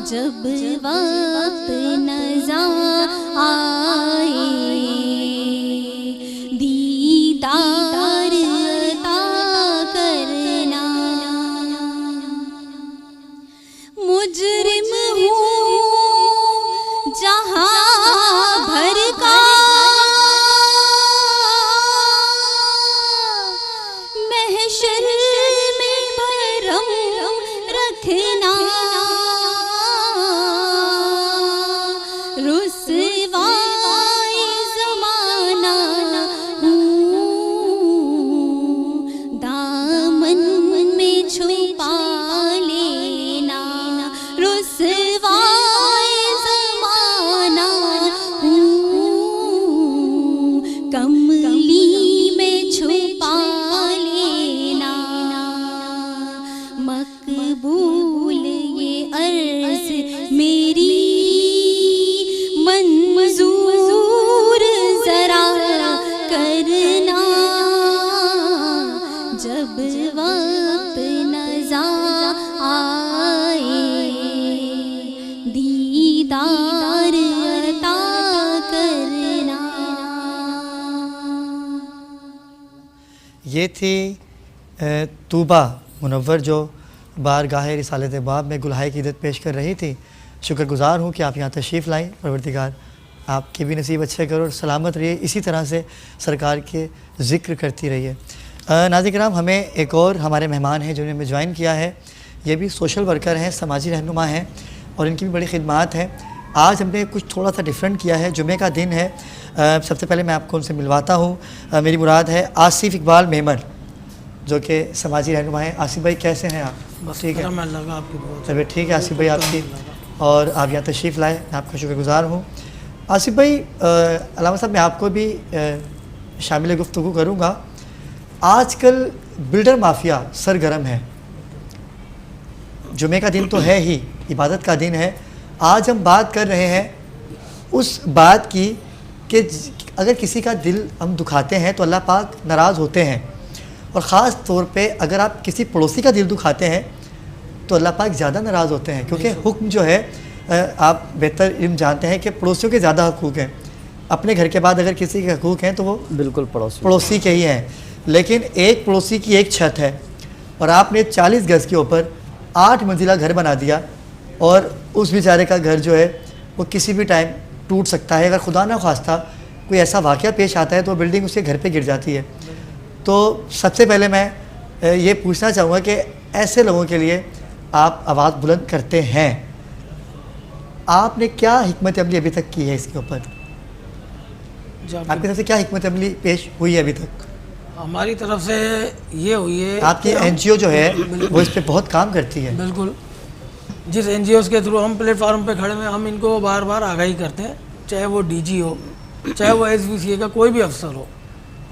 जब वक्त नज़र आए दीदार अता करना। मुजरिम हूँ जहाँ भर का महशर में भरम रखना। रुसवाए ज़माना दामन में छुपा लेना। रुसवाए ज़माना कमली में छुपा लेना। मकबूल ये अर्ज़ मेरी मंजूर ज़रा करना। जब वक्त नज़र आए दीदार अता करना। ये थी तूबा मुनव्वर जो बारगाह रिसालत बाब में गुलहाए की इदत पेश कर रही थी। शुक्रगुज़ार हूँ कि आप यहाँ तशरीफ़ लाएँ। परवरदिगार आपके भी नसीब अच्छे करो और सलामत रहिए, इसी तरह से सरकार के ज़िक्र करती रहिए। नाज़रीन किराम, हमें एक और हमारे मेहमान हैं जिन्होंने हमें ज्वाइन किया है। ये भी सोशल वर्कर हैं, समाजी रहनुमा हैं और इनकी भी बड़ी खिदमात हैं। आज हमने कुछ थोड़ा सा डिफरेंट किया है। जुमे का दिन है। सबसे पहले मैं आपको उनसे मिलवाता हूँ। मेरी मुराद है आसिफ इकबाल मेमन जो कि समाजी रहनुमा हैं। आसिफ भाई कैसे हैं आप? ठीक है, तबीयत ठीक है आसिफ भाई आपकी, और आप यहाँ तशरीफ़ लाए, मैं आपका शुक्रगुज़ार हूँ। आसिफ भाई, अलामा साहब मैं आपको भी शामिल गुफ्तगू करूँगा। आजकल बिल्डर माफिया सरगर्म है। जुमे का दिन तो है ही, इबादत का दिन है। आज हम बात कर रहे हैं उस बात की कि अगर किसी का दिल हम दुखाते हैं तो अल्लाह पाक नाराज़ होते हैं, और ख़ास तौर पे अगर आप किसी पड़ोसी का दिल दुखाते हैं तो अल्लाह पाक ज़्यादा नाराज़ होते हैं, क्योंकि हुक्म जो है आप बेहतर इल्म जानते हैं कि पड़ोसियों के ज़्यादा हकूक़ हैं। अपने घर के बाद अगर किसी के हकूक़ हैं तो वो बिल्कुल पड़ोसी के ही हैं। लेकिन एक पड़ोसी की एक छत है और आपने 40 गज़ के ऊपर 8 मंजिला घर बना दिया, और उस बेचारे का घर जो है वो किसी भी टाइम टूट सकता है। अगर खुदा ना ख्वास्ता कोई ऐसा वाक़या पेश आता है तो बिल्डिंग उसके घर पे गिर जाती है। तो सबसे पहले मैं ये पूछना चाहूँगा कि ऐसे लोगों के लिए आप आवाज़ बुलंद करते हैं, आपने क्या हिकमत अमली अभी तक की है इसके ऊपर? आपकी तरफ से क्या हिकमत अमली पेश हुई है अभी तक? हमारी तरफ से ये हुई है, आपकी NGO जो है वो इस पर बहुत काम करती है। बिल्कुल, जिस NGOs के थ्रू हम प्लेटफार्म पे खड़े हैं, हम इनको बार बार आगाही करते हैं, चाहे वो DG हो, चाहे वो SBCA का कोई भी अफसर हो,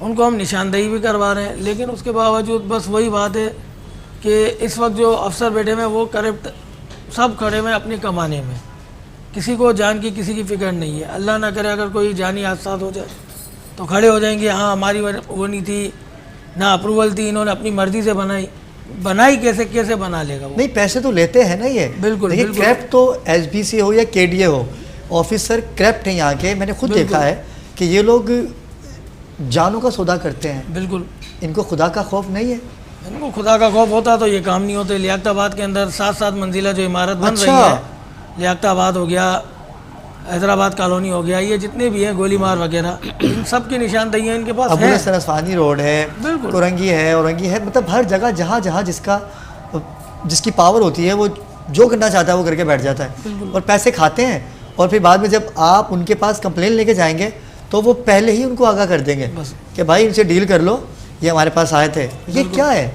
उनको हम निशानदेही भी करवा रहे हैं। लेकिन उसके बावजूद बस वही बात है कि इस वक्त जो अफसर बैठे हुए हैं वो करप्ट, सब खड़े हुए हैं अपनी कमाने में, किसी को जान की किसी की फिक्र नहीं है। अल्लाह ना करे अगर कोई जानी हादसा हो जाए तो खड़े हो जाएंगे, हाँ हमारी वो नहीं थी, ना अप्रूवल थी, इन्होंने अपनी मर्ज़ी से बनाई कैसे बना लेगा वो? नहीं, पैसे तो लेते हैं ना ये। बिल्कुल, देखिए क्रैप्ट तो SBC हो या KDA हो, ऑफिसर क्रैप्ट हैं यहाँ के। मैंने खुद देखा है कि ये लोग जानों का सौदा करते हैं। बिल्कुल, इनको खुदा का खौफ नहीं है। इनको खुदा का खौफ होता तो ये काम नहीं होते। लियाकताबाद के अंदर 7-7 मंजिला जो इमारत बन रही है, लियाकताबाद हो गया, हैदराबाद कॉलोनी हो गया, ये जितने भी हैं गोलीमार वगैरह, इन सब की निशानदेहियाँ इनके पास है। सरस्वानी रोड है, औरंगी है, मतलब हर जगह जहाँ जिसकी पावर होती है वो जो करना चाहता है वो करके बैठ जाता है और पैसे खाते हैं। और फिर बाद में जब आप उनके पास कंप्लेन लेके जाएंगे तो वो पहले ही उनको आगाह कर देंगे कि भाई इनसे डील कर लो, ये हमारे पास आए थे। ये क्या है?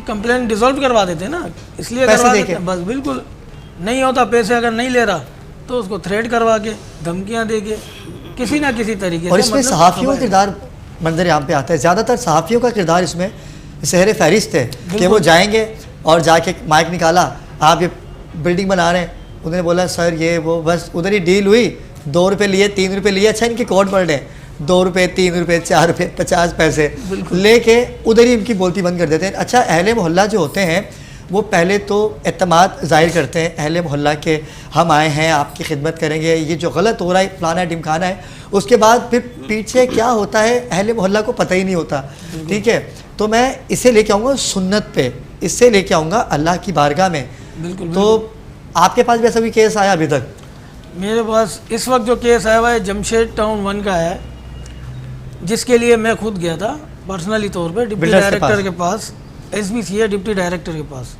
कंप्लेन डिसॉल्व करवा देते हैं ना, इसलिए करवा देते हैं बस। बिल्कुल नहीं होता, पैसे अगर नहीं ले रहा तो उसको थ्रेट करवा के, धमकियाँ दे के, किसी ना किसी तरीके से। और इसमें सहाफ़ियों का किरदार मंजर आम पे आता है। ज़्यादातर सहाफ़ियों का किरदार इसमें सहरे फहरिस्त है कि वो जाएंगे और जाके माइक निकाला, आप ये बिल्डिंग बना रहे हैं, उन्होंने बोला सर ये वो, बस उधर ही डील हुई, 2 रुपये लिए, 3 रुपये लिए। अच्छा इनके कोड पढ़ रहे, 2 रुपये, 3 रुपये, 4 रुपये, 50 पैसे लेके उधर ही इनकी बोलती बंद कर देते हैं। अच्छा अहले मोहल्ला जो होते हैं वो पहले तो एतमाद ज़ाहिर करते हैं अहले मोहल्ला के, हम आए हैं आपकी खिदमत करेंगे, ये जो गलत हो रहा है फलाना ढिमकाना है, उसके बाद फिर पीछे क्या होता है अहले मोहल्ला को पता ही नहीं होता। ठीक है, तो मैं इसे लेके आऊँगा सुन्नत पे, इससे लेके आऊँगा अल्लाह की बारगाह में। बिल्कुल। तो आपके पास भी ऐसा कोई केस आया अभी तक? मेरे पास इस वक्त जो केस आया हुआ है जमशेद टाउन 1 का है, जिसके लिए मैं खुद गया था पर्सनली तौर पे डिप्टी बिल्डर्स के डायरेक्टर के पास, SBC है डिप्टी डायरेक्टर के पास।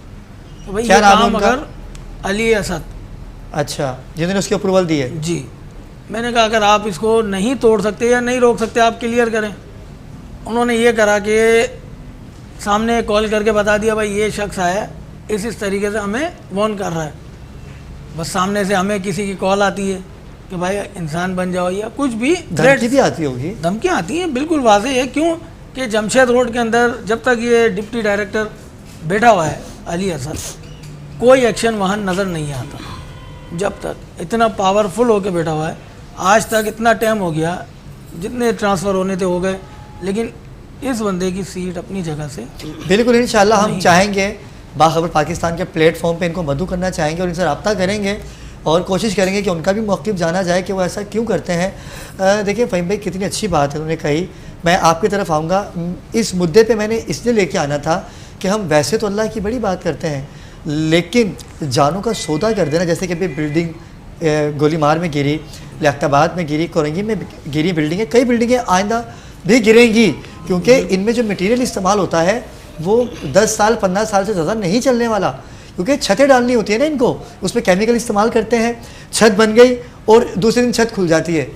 तो भाई क्या ये नाम है काम उनका? अगर अली असद, अच्छा, जिन्होंने उसकी अप्रूवल दी है। जी, मैंने कहा अगर आप इसको नहीं तोड़ सकते या नहीं रोक सकते आप क्लियर करें। उन्होंने ये करा कि सामने कॉल करके बता दिया भाई ये शख्स आया इस तरीके से हमें वार्न कर रहा है। बस सामने से हमें किसी की कॉल आती है कि भाई इंसान बन जाओ या कुछ भी, धमकी भी आती होगी। धमकियाँ आती हैं, बिल्कुल वाज़ेह है। क्यों कि जमशेद रोड के अंदर जब तक ये डिप्टी डायरेक्टर बैठा हुआ है अली असद, कोई एक्शन वहाँ नज़र नहीं आता। जब तक इतना पावरफुल होकर बैठा हुआ है, आज तक इतना टाइम हो गया, जितने ट्रांसफ़र होने थे हो गए, लेकिन इस बंदे की सीट अपनी जगह से बिल्कुल इंशाल्लाह हम चाहेंगे बाखबर पाकिस्तान के प्लेटफॉर्म पे इनको मदऊ करना चाहेंगे और इनसे रब्ता करेंगे और कोशिश करेंगे कि उनका भी मौक़िफ़ जाना जाए कि वो ऐसा क्यों करते हैं। देखिए फ़हीम भाई कितनी अच्छी बात है उन्होंने कही, मैं आपकी तरफ आऊँगा। इस मुद्दे पे मैंने इसलिए लेके आना था कि हम वैसे तो अल्लाह की बड़ी बात करते हैं, लेकिन जानों का सौदा कर देना, जैसे कि अभी बिल्डिंग गोलीमार में गिरी, लियाकताबाद में गिरी, कोरंगी में गिरी बिल्डिंगें, कई बिल्डिंगें आइंदा भी गिरेंगी, क्योंकि इनमें जो मटीरियल इस्तेमाल होता है वो 10 साल 15 साल से ज़्यादा नहीं चलने वाला, क्योंकि छतें डालनी होती है ना इनको, उसमें केमिकल इस्तेमाल करते हैं। छत बन गई और दूसरे दिन छत खुल जाती है।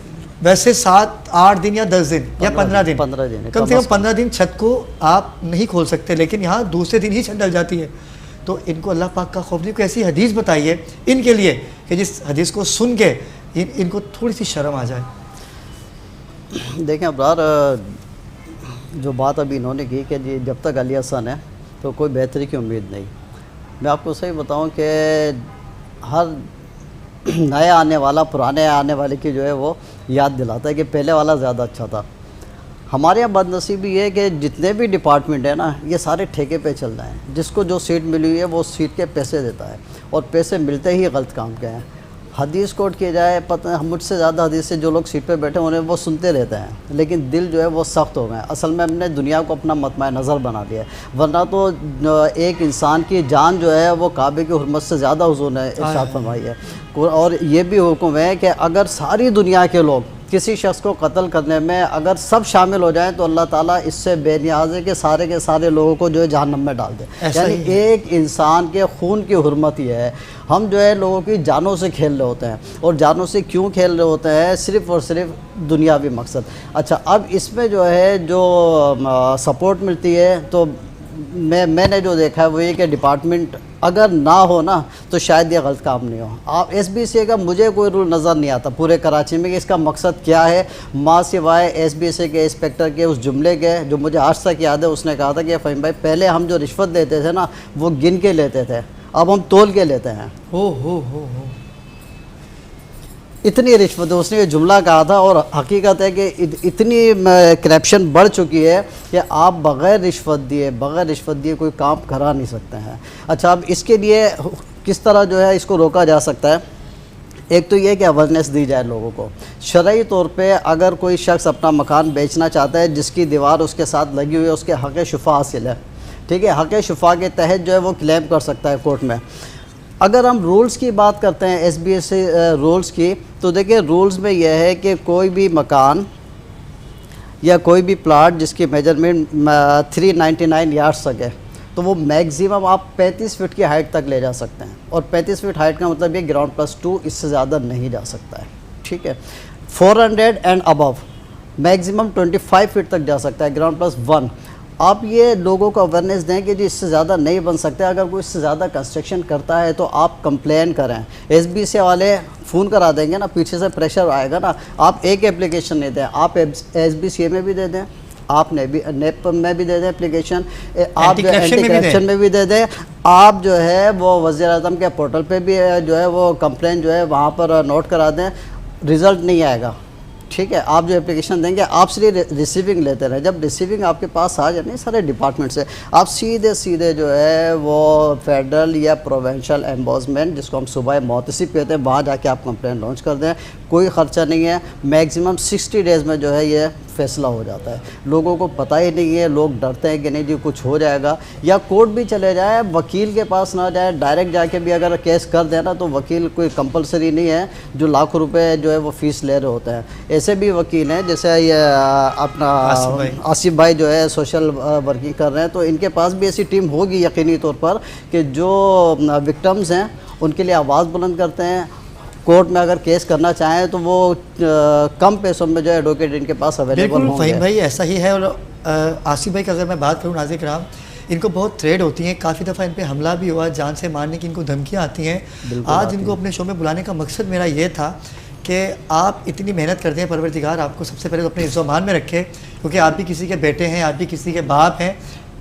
वैसे 7-8 दिन या 10 दिन या 15 दिन, 15 दिन कम से कम 15 दिन छत को आप नहीं खोल सकते, लेकिन यहाँ दूसरे दिन ही छत डल जाती है। तो इनको अल्लाह पाक का खौफ नहीं, कोई ऐसी हदीस बताइए इनके लिए कि जिस हदीस को सुन के इनको थोड़ी सी शर्म आ जाए। देखें अब्रार, जो बात अभी इन्होंने की कि जी जब तक अली हसन है तो कोई बेहतरी की उम्मीद नहीं। मैं आपको सही बताऊं कि हर नया आने वाला पुराने आने वाले की जो है वो याद दिलाता है कि पहले वाला ज़्यादा अच्छा था। हमारे यहाँ बदनसीबी ये है कि जितने भी डिपार्टमेंट है ना, ये सारे ठेके पे चल रहे हैं। जिसको जो सीट मिली हुई है वो सीट के पैसे देता है, और पैसे मिलते ही गलत काम के हैं। हदीस कोट किया जाए, पता मुझसे ज़्यादा हदीस से जो लोग सीट पे बैठे उन्हें वो सुनते रहते हैं, लेकिन दिल जो है वो सख्त हो गए। असल में हमने दुनिया को अपना मतमय नज़र बना दिया है, वरना तो एक इंसान की जान जो है वो काबे की हुर्मत से ज़्यादा हुजूर ने इरशाद फरमाई है। और ये भी हुक्म है कि अगर सारी दुनिया के लोग किसी शख्स को कत्ल करने में अगर सब शामिल हो जाएं तो अल्लाह ताला इससे बेनियाज़ है कि सारे के सारे लोगों को जो है जहन्नम में डाल दे। यानी एक इंसान के खून की हुर्मत ही है। हम जो है लोगों की जानों से खेल रहे होते हैं, और जानों से क्यों खेल रहे होते हैं? सिर्फ़ और सिर्फ दुनियावी मकसद। अच्छा, अब इसमें जो है जो सपोर्ट मिलती है, तो मैंने जो देखा है वो ये कि डिपार्टमेंट अगर ना हो ना तो शायद ये गलत काम नहीं हो। आप SBC का मुझे कोई रूल नज़र नहीं आता पूरे कराची में कि इसका मकसद क्या है, माँ सिवाय SBC के इंस्पेक्टर के उस जुमले के जो मुझे आज तक याद है। उसने कहा था कि फ़हीम भाई पहले हम जो रिश्वत देते थे ना वो गिन के लेते थे, अब हम तोल के लेते हैं। हो इतनी रिश्वत है, उसने ये जुमला कहा था। और हकीकत है कि इतनी करप्शन बढ़ चुकी है कि आप बग़ैर रिश्वत दिए कोई काम करा नहीं सकते हैं। अच्छा, अब इसके लिए किस तरह जो है इसको रोका जा सकता है? एक तो ये कि अवेयरनेस दी जाए लोगों को। शरई तौर पे अगर कोई शख्स अपना मकान बेचना चाहता है जिसकी दीवार उसके साथ लगी हुई है, उसके हक़ शुफ़ा हासिल है, ठीक है, हक़ शुफ़ा के तहत जो है वो क्लेम कर सकता है कोर्ट में। अगर हम रूल्स की बात करते हैं SBC रूल्स की, तो देखिए रूल्स में यह है कि कोई भी मकान या कोई भी प्लाट जिसकी मेजरमेंट 399 यार्ड्स तक है तो वो मैक्सिमम आप 35 फीट की हाइट तक ले जा सकते हैं। और 35 फीट हाइट का मतलब ये ग्राउंड प्लस 2, इससे ज़्यादा नहीं जा सकता है, ठीक है। 400 एंड अबव मैक्सिमम 25 फीट तक जा सकता है, ग्राउंड प्लस 1। आप ये लोगों को अवेयरनेस दें कि जी इससे ज़्यादा नहीं बन सकते। अगर कोई इससे ज़्यादा कंस्ट्रक्शन करता है तो आप कंप्लेन करें। SBC वाले फ़ोन करा देंगे ना, पीछे से प्रेशर आएगा ना। आप एक एप्लीकेशन नहीं दें, आप SBCA में भी दे दें, आप नेप में भी दे दें एप्लीकेशन, आप जो एंटी करप्शन में भी दे दें, आप जो है वो वज़ीर-ए-आज़म के पोर्टल पे भी जो है वो कंप्लेन जो है वहाँ पर नोट करा दें। रिज़ल्ट नहीं आएगा ठीक है, आप जो एप्लीकेशन देंगे आप सिर्फ रिसीविंग लेते रहे। जब रिसीविंग आपके पास आ जाए सारे डिपार्टमेंट से, आप सीधे सीधे जो है वो फेडरल या प्रोविंशियल एम्बोसमेंट, जिसको हम सुबह मोहतसिब कहते हैं, वहाँ जाके आप कंप्लेंट लॉन्च कर दें। कोई ख़र्चा नहीं है। मैक्सिमम 60 डेज़ में जो है ये फ़ैसला हो जाता है। लोगों को पता ही नहीं है, लोग डरते हैं कि नहीं जी कुछ हो जाएगा, या कोर्ट भी चले जाए, वकील के पास ना जाए, डायरेक्ट जाके भी अगर केस कर देना तो वकील कोई कंपलसरी नहीं है जो लाखों रुपए जो है वो फ़ीस ले रहे होते हैं। ऐसे भी वकील हैं, जैसे ये अपना आसिफ भाई जो है सोशल वर्किंग कर रहे हैं, तो इनके पास भी ऐसी टीम होगी यकीनी तौर पर कि जो विक्टिम्स हैं उनके लिए आवाज़ बुलंद करते हैं। कोर्ट में अगर केस करना चाहें तो वो कम पैसों में जो है एडवोकेट इनके पास अवेलेबल बिल्कुल होंगे। फ़हीम भाई ऐसा ही है। और आसिफ भाई का अगर मैं बात करूँ नाज़िर कराम, इनको बहुत थ्रेड होती हैं, काफ़ी दफ़ा इन पे हमला भी हुआ, जान से मारने की इनको धमकियाँ आती हैं। आज इनको अपने शो में बुलाने का मकसद मेरा ये था कि आप इतनी मेहनत करते हैं, परवरदिगार आपको सबसे पहले तो अपने इज़्ज़ो-मान में रखे, क्योंकि आप भी किसी के बेटे हैं, आप भी किसी के बाप हैं,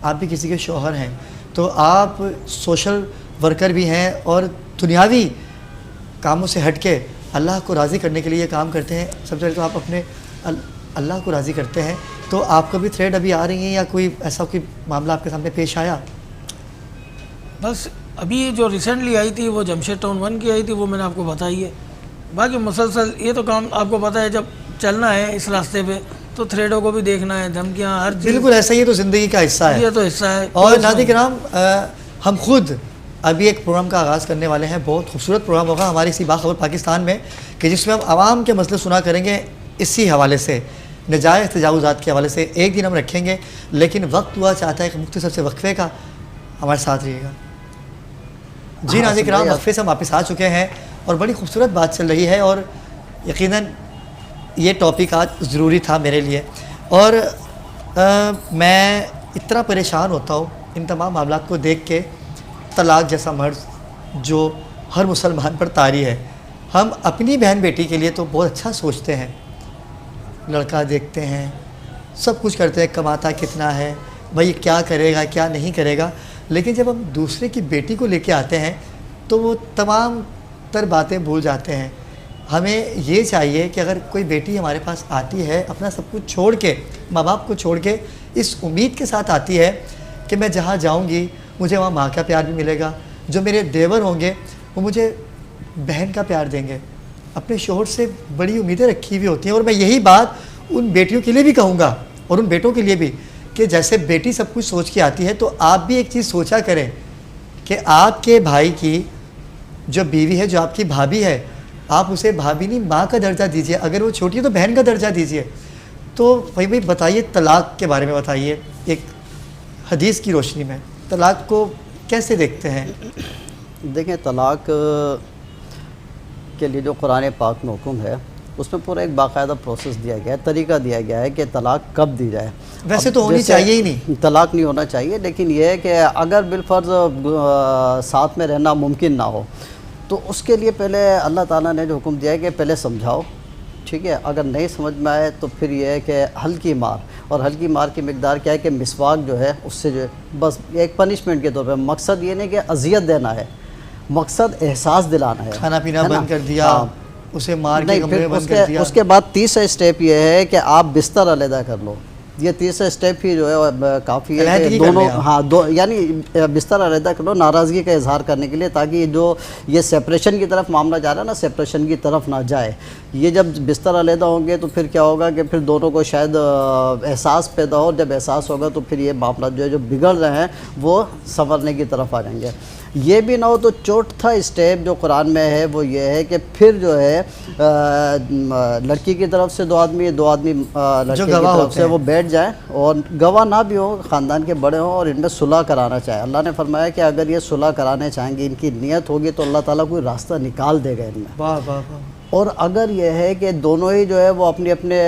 आप भी किसी के शौहर हैं, तो आप सोशल वर्कर भी हैं और दुनियावी कामों से हट के अल्लाह को राज़ी करने के लिए काम करते हैं। सबसे पहले तो आप अपने अल्लाह को राज़ी करते हैं। तो आपको भी थ्रेड अभी आ रही हैं या कोई ऐसा कोई मामला आपके सामने पेश आया? बस अभी जो रिसेंटली आई थी वो जमशेद टाउन 1 की आई थी, वो मैंने आपको बताई है। बाकी मुसलसल ये तो काम आपको पता है, जब चलना है इस रास्ते पे तो थ्रेडों को भी देखना है, धमकियाँ, हर चीज़। बिल्कुल ऐसा ही, तो ज़िंदगी का हिस्सा है, ये तो हिस्सा है। और नाज़िर किराम हम खुद अभी एक प्रोग्राम का आगाज़ करने वाले हैं। बहुत खूबसूरत प्रोग्राम होगा हमारी इसी बाखबर पाकिस्तान में, कि जिसमें हम आवाम के मसले सुना करेंगे इसी हवाले से, नजायज़ तजावुज़ात के हवाले से। एक दिन हम रखेंगे, लेकिन वक्त हुआ चाहता है कि मुख्तसर से वक्फे का, हमारे साथ रहिएगा। जी नाज़िर किराम, वक्फे से हम वापस आ चुके हैं और बड़ी खूबसूरत बात चल रही है, और यकीनन ये टॉपिक आज ज़रूरी था मेरे लिए। और मैं इतना परेशान होता हूँ इन तमाम मामलात को देख के। तलाक जैसा मर्ज़ जो हर मुसलमान पर तारी है। हम अपनी बहन बेटी के लिए तो बहुत अच्छा सोचते हैं, लड़का देखते हैं, सब कुछ करते हैं, कमाता कितना है, भाई क्या करेगा क्या नहीं करेगा, लेकिन जब हम दूसरे की बेटी को लेके आते हैं तो वो तमाम तर बातें भूल जाते हैं। हमें ये चाहिए कि अगर कोई बेटी हमारे पास आती है, अपना सब कुछ छोड़ के, माँ बाप को छोड़ के, इस उम्मीद के साथ आती है कि मैं जहाँ जाऊँगी मुझे वहाँ माँ का प्यार भी मिलेगा, जो मेरे देवर होंगे वो मुझे बहन का प्यार देंगे, अपने शोहर से बड़ी उम्मीदें रखी हुई होती हैं। और मैं यही बात उन बेटियों के लिए भी कहूँगा और उन बेटों के लिए भी, कि जैसे बेटी सब कुछ सोच के आती है, तो आप भी एक चीज़ सोचा करें कि आपके भाई की जो बीवी है, जो आपकी भाभी है, आप उसे भाभी नहीं माँ का दर्जा दीजिए, अगर वो छोटी है तो बहन का दर्जा दीजिए। तो भाई बताइए, तलाक के बारे में बताइए, एक हदीस की रोशनी में तलाक को कैसे देखते हैं? देखें, तलाक के लिए जो कुरान पाक में हुक्म है उसमें पूरा एक बाकायदा प्रोसेस दिया गया है, तरीका दिया गया है कि तलाक कब दी जाए। वैसे तो होनी चाहिए ही नहीं, तलाक नहीं होना चाहिए, लेकिन यह है कि अगर बिलफर्ज साथ में रहना मुमकिन ना हो तो उसके लिए पहले अल्लाह ताला ने जो हुक्म दिया है कि पहले समझाओ, ठीक है। अगर नहीं समझ में आए तो फिर यह है कि हल्की मार, और हल्की मार की मिकदार क्या है कि मिसवाक जो है उससे जो है बस एक पनिशमेंट के तौर पर। मकसद ये नहीं कि अजियत देना है, मकसद एहसास दिलाना है। खाना पीना बंद कर दिया, हाँ। उसे मार के नहीं, कमरे फिर में बंद कर दिया। उसके बाद तीसरा स्टेप ये है कि आप बिस्तर अलहदा कर लो। ये तीसरा स्टेप ही जो है काफ़ी है कि दोनों, हाँ, दो यानी बिस्तर अलहदा कर लो नाराज़गी का इजहार करने के लिए, ताकि जो ये सेपरेशन की तरफ मामला जा रहा है ना, सेपरेशन की तरफ ना जाए। ये जब बिस्तर अलहदा होंगे तो फिर क्या होगा कि फिर दोनों को शायद एहसास पैदा हो, जब एहसास होगा तो फिर ये मामला जो है जो बिगड़ रहे हैं वो संवरने की तरफ आ जाएंगे। ये भी ना हो तो चौथा स्टेप जो कुरान में है वो ये है कि फिर जो है लड़की की तरफ से दो आदमी लड़के की तरफ से वो बैठ जाए, और गवाह ना भी हो, ख़ानदान के बड़े हों, और इनमें सुलह कराना चाहे। अल्लाह ने फरमाया कि अगर ये सुलह कराने चाहेंगे, इनकी नियत होगी, तो अल्लाह ताला कोई रास्ता निकाल देगा इनमें। वाह वाह वाह। और अगर ये है कि दोनों ही जो है वो अपने अपने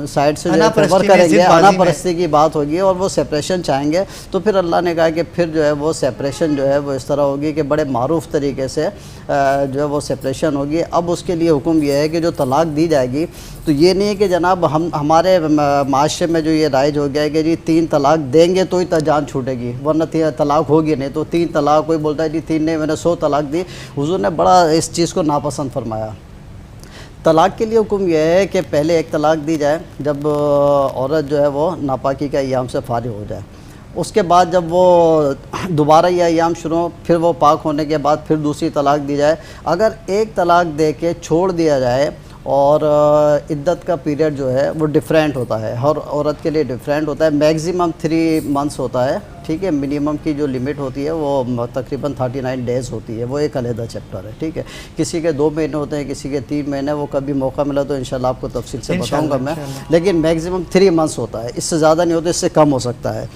साइड से जो फेवर करेंगे, अनापरस्ती की बात होगी, और वो सेपरेशन चाहेंगे, तो फिर अल्लाह ने कहा कि फिर जो है वो सेपरेशन जो है वो इस तरह होगी कि बड़े मारूफ तरीके से जो है वो सेपरेशन होगी। अब उसके लिए हुक्म ये है कि जो तलाक दी जाएगी, तो ये नहीं है कि जनाब हमारे माशरे में जो ये राइज हो गया है कि जी 3 तलाक देंगे तो ही जान छूटेगी, वरना तलाक होगी नहीं। तो 3 तलाक, कोई बोलता है जी 3 नहीं, मैंने 100 तलाक दी। हुजूर ने बड़ा इस चीज़ को नापसंद फरमाया। तलाक़ के लिए हुक्म यह है कि पहले एक तलाक़ दी जाए जब औरत जो है वो नापाकी का अय्याम से फारिग हो जाए। उसके बाद जब वो दोबारा ये अय्याम शुरू हो, फिर वो पाक होने के बाद फिर दूसरी तलाक़ दी जाए। अगर एक तलाक़ दे के छोड़ दिया जाए और इद्दत का पीरियड जो है वो डिफरेंट होता है, हर औरत के लिए डिफरेंट होता है। मैक्सिमम 3 मंथ्स होता है, ठीक है। मिनिमम की जो लिमिट होती है वो तकरीबन 39 डेज़ होती है, वो एक अलहदा चैप्टर है, ठीक है। किसी के 2 महीने होते हैं, किसी के 3 महीने। वो कभी मौका मिला तो इंशाल्लाह आपको तफसील से बताऊँगा मैं, लेकिन मैक्सिमम 3 मंथ्स होता है, इससे ज़्यादा नहीं होता, इससे कम हो सकता है।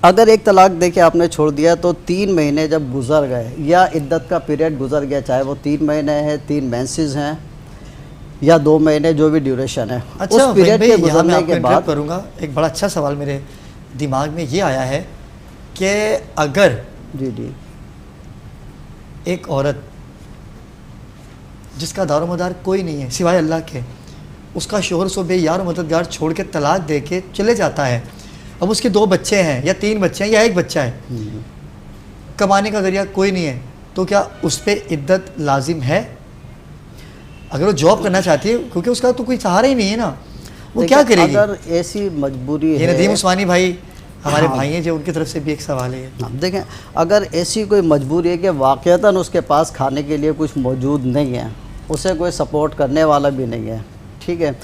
अगर एक तलाक़ दे के आपने छोड़ दिया तो 3 महीने जब गुजर गए या इद्दत का पीरियड गुजर गया, चाहे वो 3 महीने है, 3 मेंसेस हैं या 2 महीने, जो भी ड्यूरेशन है, अच्छा, उस पीरियड के गुजरने के बाद करूँगा। एक बड़ा अच्छा सवाल मेरे दिमाग में ये आया है कि अगर जी एक औरत जिसका दारो मदार कोई नहीं है सिवाय अल्लाह के, उसका शोहर सो बेयार और मददगार छोड़ के तलाक दे के चले जाता है, अब उसके 2 बच्चे हैं या 3 बच्चे हैं या 1 बच्चा है, कमाने का जरिया कोई नहीं है, तो क्या उस पर इद्दत लाजिम है? अगर वो जॉब करना चाहती है, क्योंकि उसका तो कोई सहारा ही नहीं है ना, वो क्या करेगी? अगर ऐसी मजबूरी है, नदीम उस्मानी भाई हमारे भाई हैं, जो उनकी तरफ से भी एक सवाल है। देखें, अगर ऐसी कोई मजबूरी है कि वाक़तन उसके पास खाने के लिए कुछ मौजूद नहीं है, उसे कोई सपोर्ट करने वाला भी नहीं है, ठीक है,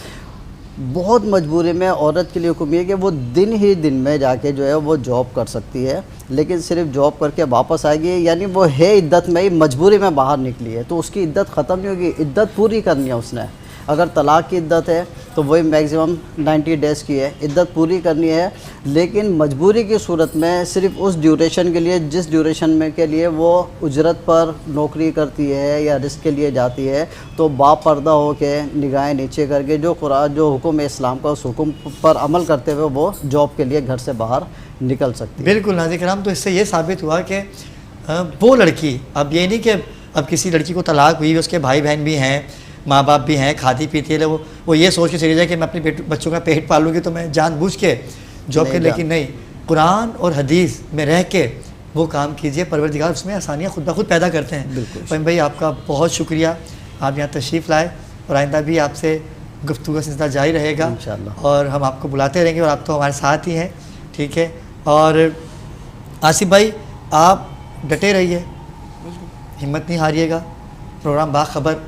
बहुत मजबूरी में औरत के लिए हुक्म है कि वो दिन ही दिन में जाके जो है वो जॉब कर सकती है, लेकिन सिर्फ जॉब करके वापस आएगी, यानी वो है इद्दत में ही, मजबूरी में बाहर निकली है, तो उसकी इद्दत ख़त्म नहीं होगी, इद्दत पूरी करनी है उसने। अगर तलाक़ की इद्दत है तो वही मैक्सिमम 90 डेज़ की है, इद्दत पूरी करनी है। लेकिन मजबूरी की सूरत में सिर्फ उस ड्यूरेशन के लिए, जिस ड्यूरेशन में के लिए वो उजरत पर नौकरी करती है या रिस्क के लिए जाती है, तो बापर्दा हो के निगाहें नीचे करके जो कुरान, जो हुक्म इस्लाम का, उस हुक्म पर अमल करते हुए वो जॉब के लिए घर से बाहर निकल सकती है। बिल्कुल नाज़रीन किराम, तो इससे ये साबित हुआ कि वो लड़की, अब ये नहीं कि अब किसी लड़की को तलाक हुई, उसके भाई बहन भी हैं, माँ बाप भी हैं, खाती पीती है, वो ये सोच के चली जाए कि मैं अपने बच्चों का पेट पालूंगी तो मैं जानबूझ के जॉब कर, लेकिन नहीं, कुरान और हदीस में रह के वो काम कीजिए, परवरदिगार उसमें आसानियाँ खुद ब खुद पैदा करते हैं। बिल्कुल फ़हीम भाई, आपका बहुत शुक्रिया, आप यहाँ तशरीफ़ लाए, और आइंदा भी आपसे गुफ्तगू का सिलसिला जारी रहेगा इंशाअल्लाह, और हम आपको बुलाते रहेंगे, और आप तो हमारे साथ ही हैं, ठीक है। और आसिफ भाई, आप डटे रहिए, हिम्मत नहीं हारिएगा, प्रोग्राम बाखबर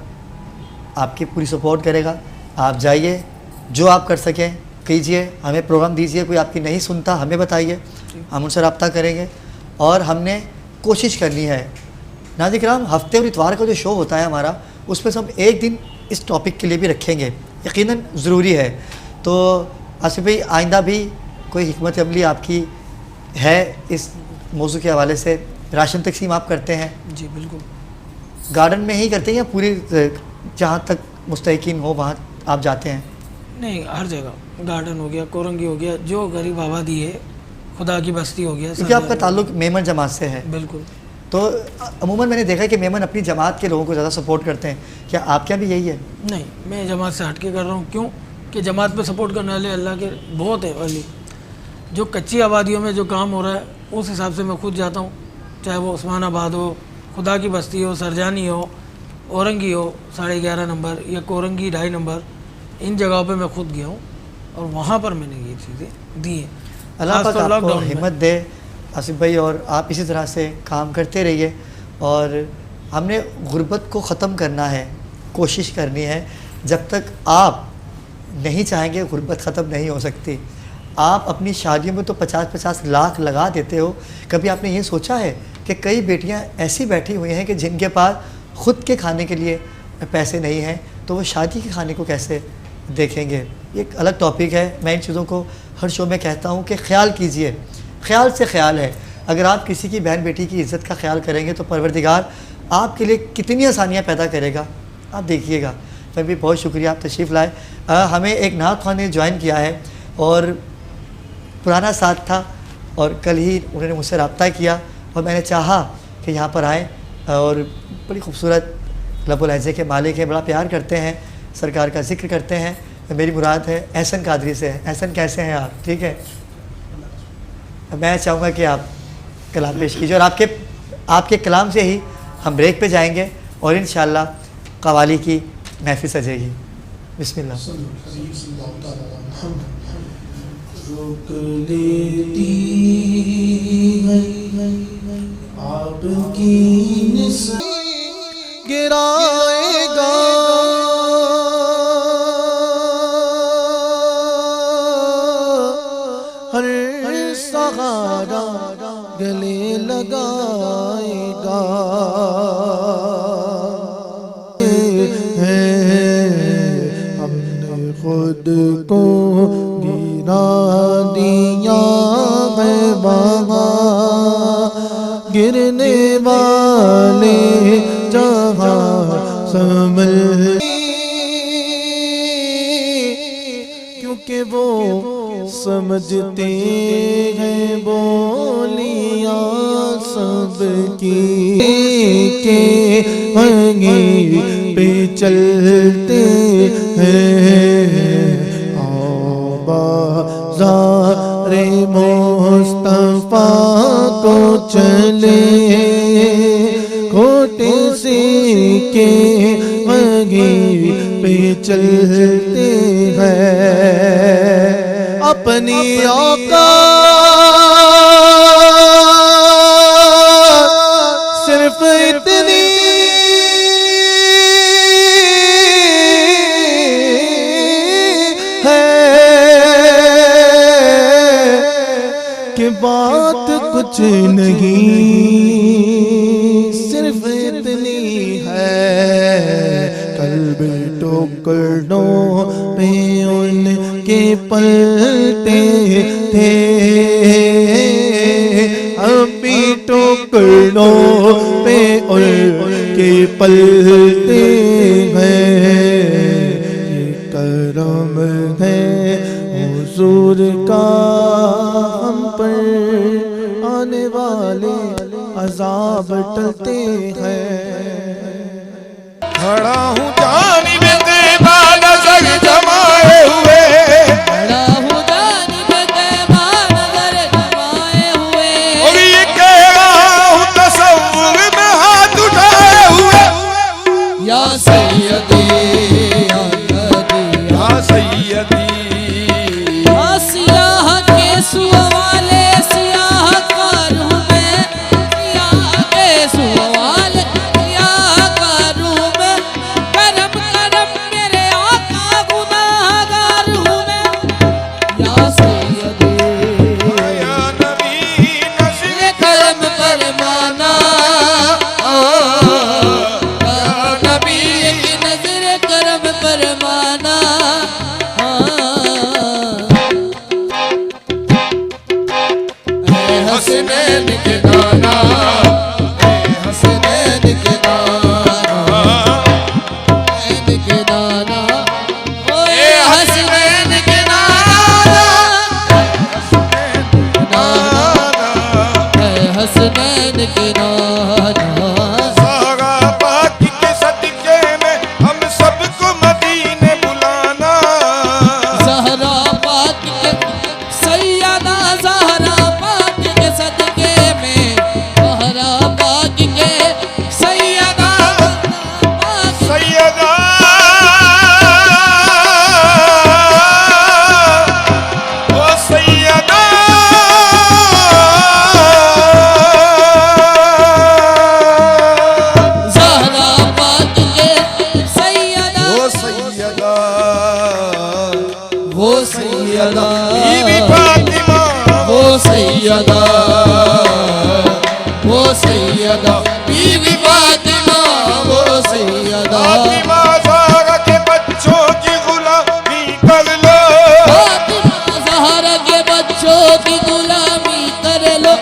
आपकी पूरी सपोर्ट करेगा। आप जाइए, जो आप कर सकें कीजिए, हमें प्रोग्राम दीजिए, कोई आपकी नहीं सुनता हमें बताइए, हम उनसे रब्ता करेंगे, और हमने कोशिश करनी है। नाज़रीन किराम, हफ्ते और इतवार का जो शो होता है हमारा, उस पर हम एक दिन इस टॉपिक के लिए भी रखेंगे, यकीनन ज़रूरी है। तो आसिफ भाई, आइंदा भी कोई हिकमत अमली आपकी है इस मौजू के हवाले से? राशन तकसीम आप करते हैं? जी बिल्कुल। गार्डन में ही करते हैं या पूरी जहाँ तक मुस्तहिकीन हो वहाँ आप जाते हैं? नहीं, हर जगह, गार्डन हो गया, कोरंगी हो गया, जो गरीब आबादी है, खुदा की बस्ती हो गया, क्योंकि आपका ताल्लुक मेमन जमात से है। बिल्कुल। तो अमूमन मैंने देखा है कि मेमन अपनी जमात के लोगों को ज़्यादा सपोर्ट करते हैं, क्या आपके यहाँ भी यही है? नहीं, मैं जमात से हट के कर रहा हूँ। क्यों कि जमात पे सपोर्ट करने वाले अल्लाह के बहुत है वाली। जो कच्ची आबादियों में जो काम हो रहा है, उस हिसाब से मैं खुद जाता हूँ, चाहे वो उस्मानाबाद हो, खुदा की बस्ती हो, सरजानी हो, औरंगी हो 11.5 नंबर, या कोरंगी 2.5 नंबर, इन जगहों पे मैं खुद गया हूँ और वहाँ पर मैंने ये चीज़ें दी हैं। अल्लाह पाक आपको हिम्मत दे आसिफ भाई, और आप इसी तरह से काम करते रहिए। और हमने गुर्बत को ख़त्म करना है, कोशिश करनी है। जब तक आप नहीं चाहेंगे गुर्बत ख़त्म नहीं हो सकती। आप अपनी शादियों में तो 50-50 लाख लगा देते हो, कभी आपने ये सोचा है कि कई बेटियां ऐसी बैठी हुई हैं कि जिनके पास ख़ुद के खाने के लिए पैसे नहीं हैं, तो वो शादी के खाने को कैसे देखेंगे? ये एक अलग टॉपिक है। मैं इन चीज़ों को हर शो में कहता हूँ कि ख्याल कीजिए, ख्याल से ख्याल है। अगर आप किसी की बहन बेटी की इज़्ज़त का ख्याल करेंगे तो परवरदिगार आपके लिए कितनी आसानियाँ पैदा करेगा, आप देखिएगा। फिर भी बहुत शुक्रिया, आप तशरीफ़ लाए। हमें एक नात ख़वान ने ज्वाइन किया है और पुराना साथ था, और कल ही उन्होंने मुझसे रब्ता किया और मैंने चाहा कि यहाँ पर आएँ, और बड़ी खूबसूरत लबो लहजे के मालिक हैं, बड़ा प्यार करते हैं, सरकार का जिक्र करते हैं। मेरी मुराद है एहसन कादरी से। एहसन कैसे हैं आप? ठीक है, मैं चाहूँगा कि आप कलाम पेश कीजिए, और आपके कलाम से ही हम ब्रेक पे जाएंगे और इंशाअल्लाह कवाली की महफिल सजेगी। बिस्मिल्लाह। रोक लेती है आपकी गिराएगा हर सहारा गले लगाएगा। हमने खुद को गिरा दिया है वहाँ गिरने वाले जहाँ संभल, क्योंकि वो समझते हैं बोलियां सबकी के आगे पे चलते हैं। बाज़ारे मुस्तफ़ा को चले खोटे से के आगे पे चलते हैं। अपनी औकात सिर्फ इतनी है कि बात कुछ नहीं, सिर्फ इतनी है। कल्बे टुकड़ों पे उनके पलटे थे, अभी टुकड़ों पे उनके पलटे हैं। ये करम है हुजूर का हम पर, आने वाले अजाब टलते हैं। खड़ा हूँ जानिब तैबा नजर जमाए हुए, खड़ा हूँ जानिब तैबा नजर जमाए हुए, और ये कह रहा हूँ तसव्वुर में हाथ उठाए हुए। या सैयदी या नदी या सैयदी सियाह के सुवाले सियाह कारूं मैं, सियाह के सुवाले सियाह कारूं मैं। करम करम मेरे आका गुनाहगार हूँ मैं। या सैयदी या नबी नज़र करम फरमाना, या नबी की नजर करम फरमाना। हसनैन के दाना, हसनैन के दाना, हसनैन के दाना, ओए हसनैन के दाना, हसनैन के दाना। ज़हरा पाक के सदके में हम सबको मदीने बुलाना। ज़हरा पाक के सैयदा ज़हरा पाक के सदके में, ज़हरा पाक के सैयदा पाक सैयदा ओ सैयदा ज़हरा पाक के सैयदा, ओ सैयदा वो सैयदा, बीबी फातिमा वो सैयदा, वो सैयदा बीवी फातिमा, वो सैयदा फातिमा ज़हरा के बच्चों की गुलामी कर लो। फातिमा ज़हरा के बच्चों की गुलामी कर लो।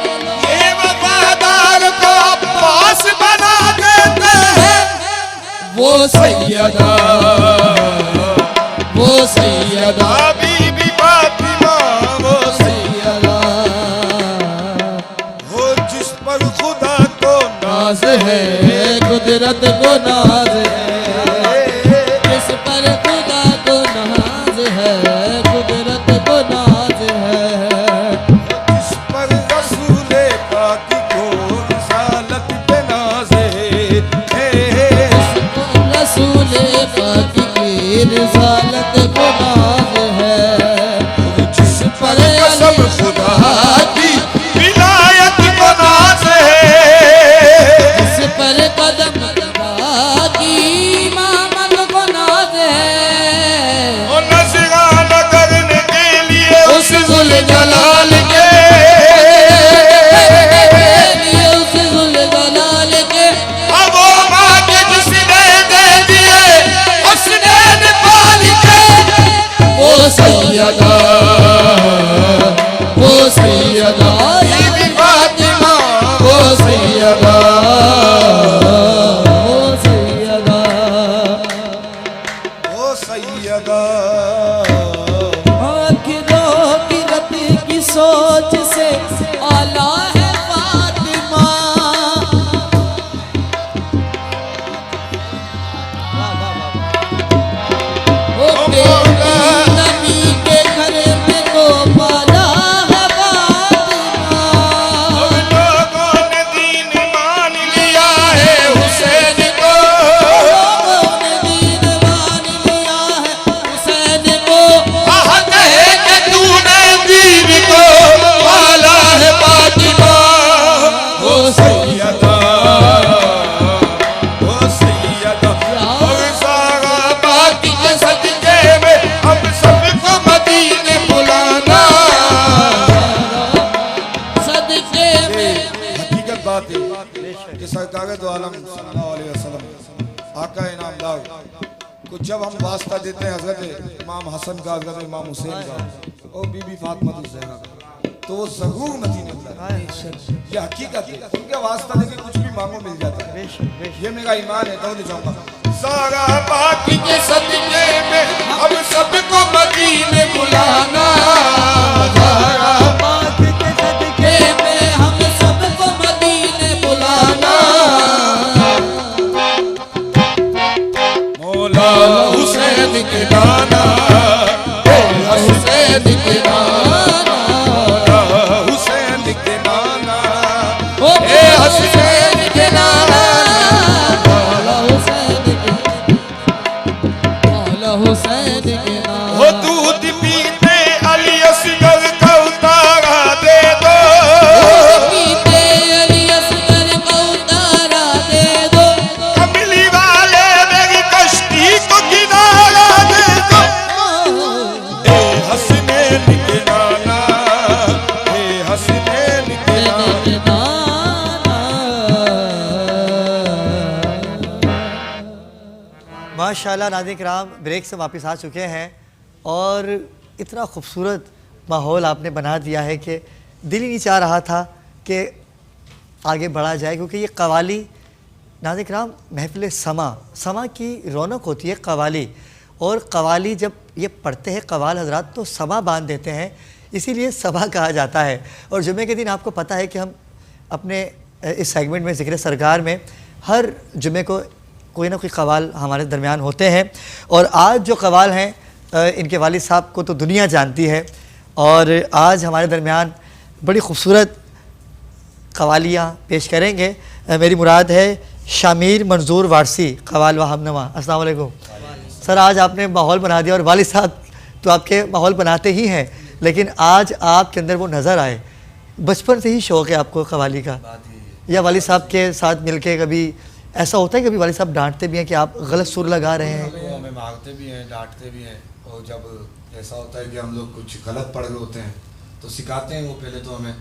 ये वफादार को अब्बास बना देते हैं। वो सैयदा, वो सैयदा बीबी फातिमा वो सैयदा, हो जिस पर खुदा को नाज है कुदरत को नाज है, जिस पर खुदा को नाज है कुदरत को नाज है। जिस पर रसूले पाक को रिसालत पे नाज़ है। रसूल पाक की रिसालत को नाज है। जिस पर कसम खुदा की विलायत को नाज है। जिस पर कदम खुदा की इमामत को नाज है। और नज़राना करने के लिए उस जुल जलाल के उस जुल जलाल के अब वो माँ के जिसने दे दिए उसने निकाल के वो सैयदा बीबी फातिमा वो सैयदा वो सैयदा ओ सैयदा आखिरों की रति की सोच से आला है फातिमा। ओ बेटी नबी के घर में तो पाला है फातिमा। अब लोगों ने दीन मान लिया है हुसैन को। लोगों ने दीन मान लिया है हुसैन को। आहत है कि तूने बीवी को पाला है फातिमा। ओ सैयदा और सारा बाकी के सदके में हम सबको मदीने बुलाना। सदके में हकीकत बात है कि सरकार दो आलम सल्लल्लाहु अलैहि वसल्लम आका इनामदार को जब हम वास्ता देते हैं हजरत इमाम हसन का, हजरत इमाम हुसैन का और बीबी फातिमा ज़हरा का, तो वो ज़रूर मदीने बुलाते हैं। ये हकीकत है, क्योंकि वास्ता देके कुछ भी मांगो मिल जाता है। ये मेरा ईमान है, तो जाऊंगा सारा बाकी के सदके में हम सबको मदीने बुलाना। सारा बाकी के सदके में हम सबको मदीने बुलाना। मौला हुसैन के नाना, हुसैन के नाना, हुसैन के नाना, ओ हुसैन के नाना, मौला हुसैन के नाना। हो दूध पीते अली असगर का उतारा दे दो। पीते अली असगर को उतारा दे दो। कमली वाले मेरी कश्ती को किनारा दे दो। ए हसनैन के नाना, ए हसनैन के नाना। माशाल्लाह नाज़रीन किराम, ब्रेक से वापस आ चुके हैं और इतना खूबसूरत माहौल आपने बना दिया है कि दिल ही नहीं चाह रहा था कि आगे बढ़ा जाए, क्योंकि ये कवाली नाज़रीन किराम महफिल समा की रौनक होती है कवाली। और कवाली जब ये पढ़ते हैं कवाल हजरात तो समा बांध देते हैं, इसीलिए समा कहा जाता है। और जुमे के दिन आपको पता है कि हम अपने इस सेगमेंट में ज़िक्र सरकार में हर जुमे को कोई ना कोई कवाल हमारे दरमियान होते हैं। और आज जो कवाल हैं इनके वालिद साहब को तो दुनिया जानती है, और आज हमारे दरमियान बड़ी खूबसूरत कवालियाँ पेश करेंगे। मेरी मुराद है शामिर मंजूर वारसी कवाल व हमनवा। अस्सलाम वालेकुम सर, आज आपने माहौल बना दिया, और वालिद साहब तो आपके माहौल बनाते ही हैं, लेकिन आज आपके अंदर वो नज़र आए। बचपन से ही शौक़ है आपको कवाली का, या वालिद साहब के साथ मिलके कभी ऐसा होता है, कभी वालिद साहब डांटते भी हैं कि आप गलत सुर लगा रहे हैं? वो हमें मारते भी हैं, डांटते भी हैं, और जब ऐसा होता है कि हम लोग कुछ गलत पढ़ रहे होते हैं तो सिखाते हैं वो पहले तो हमें।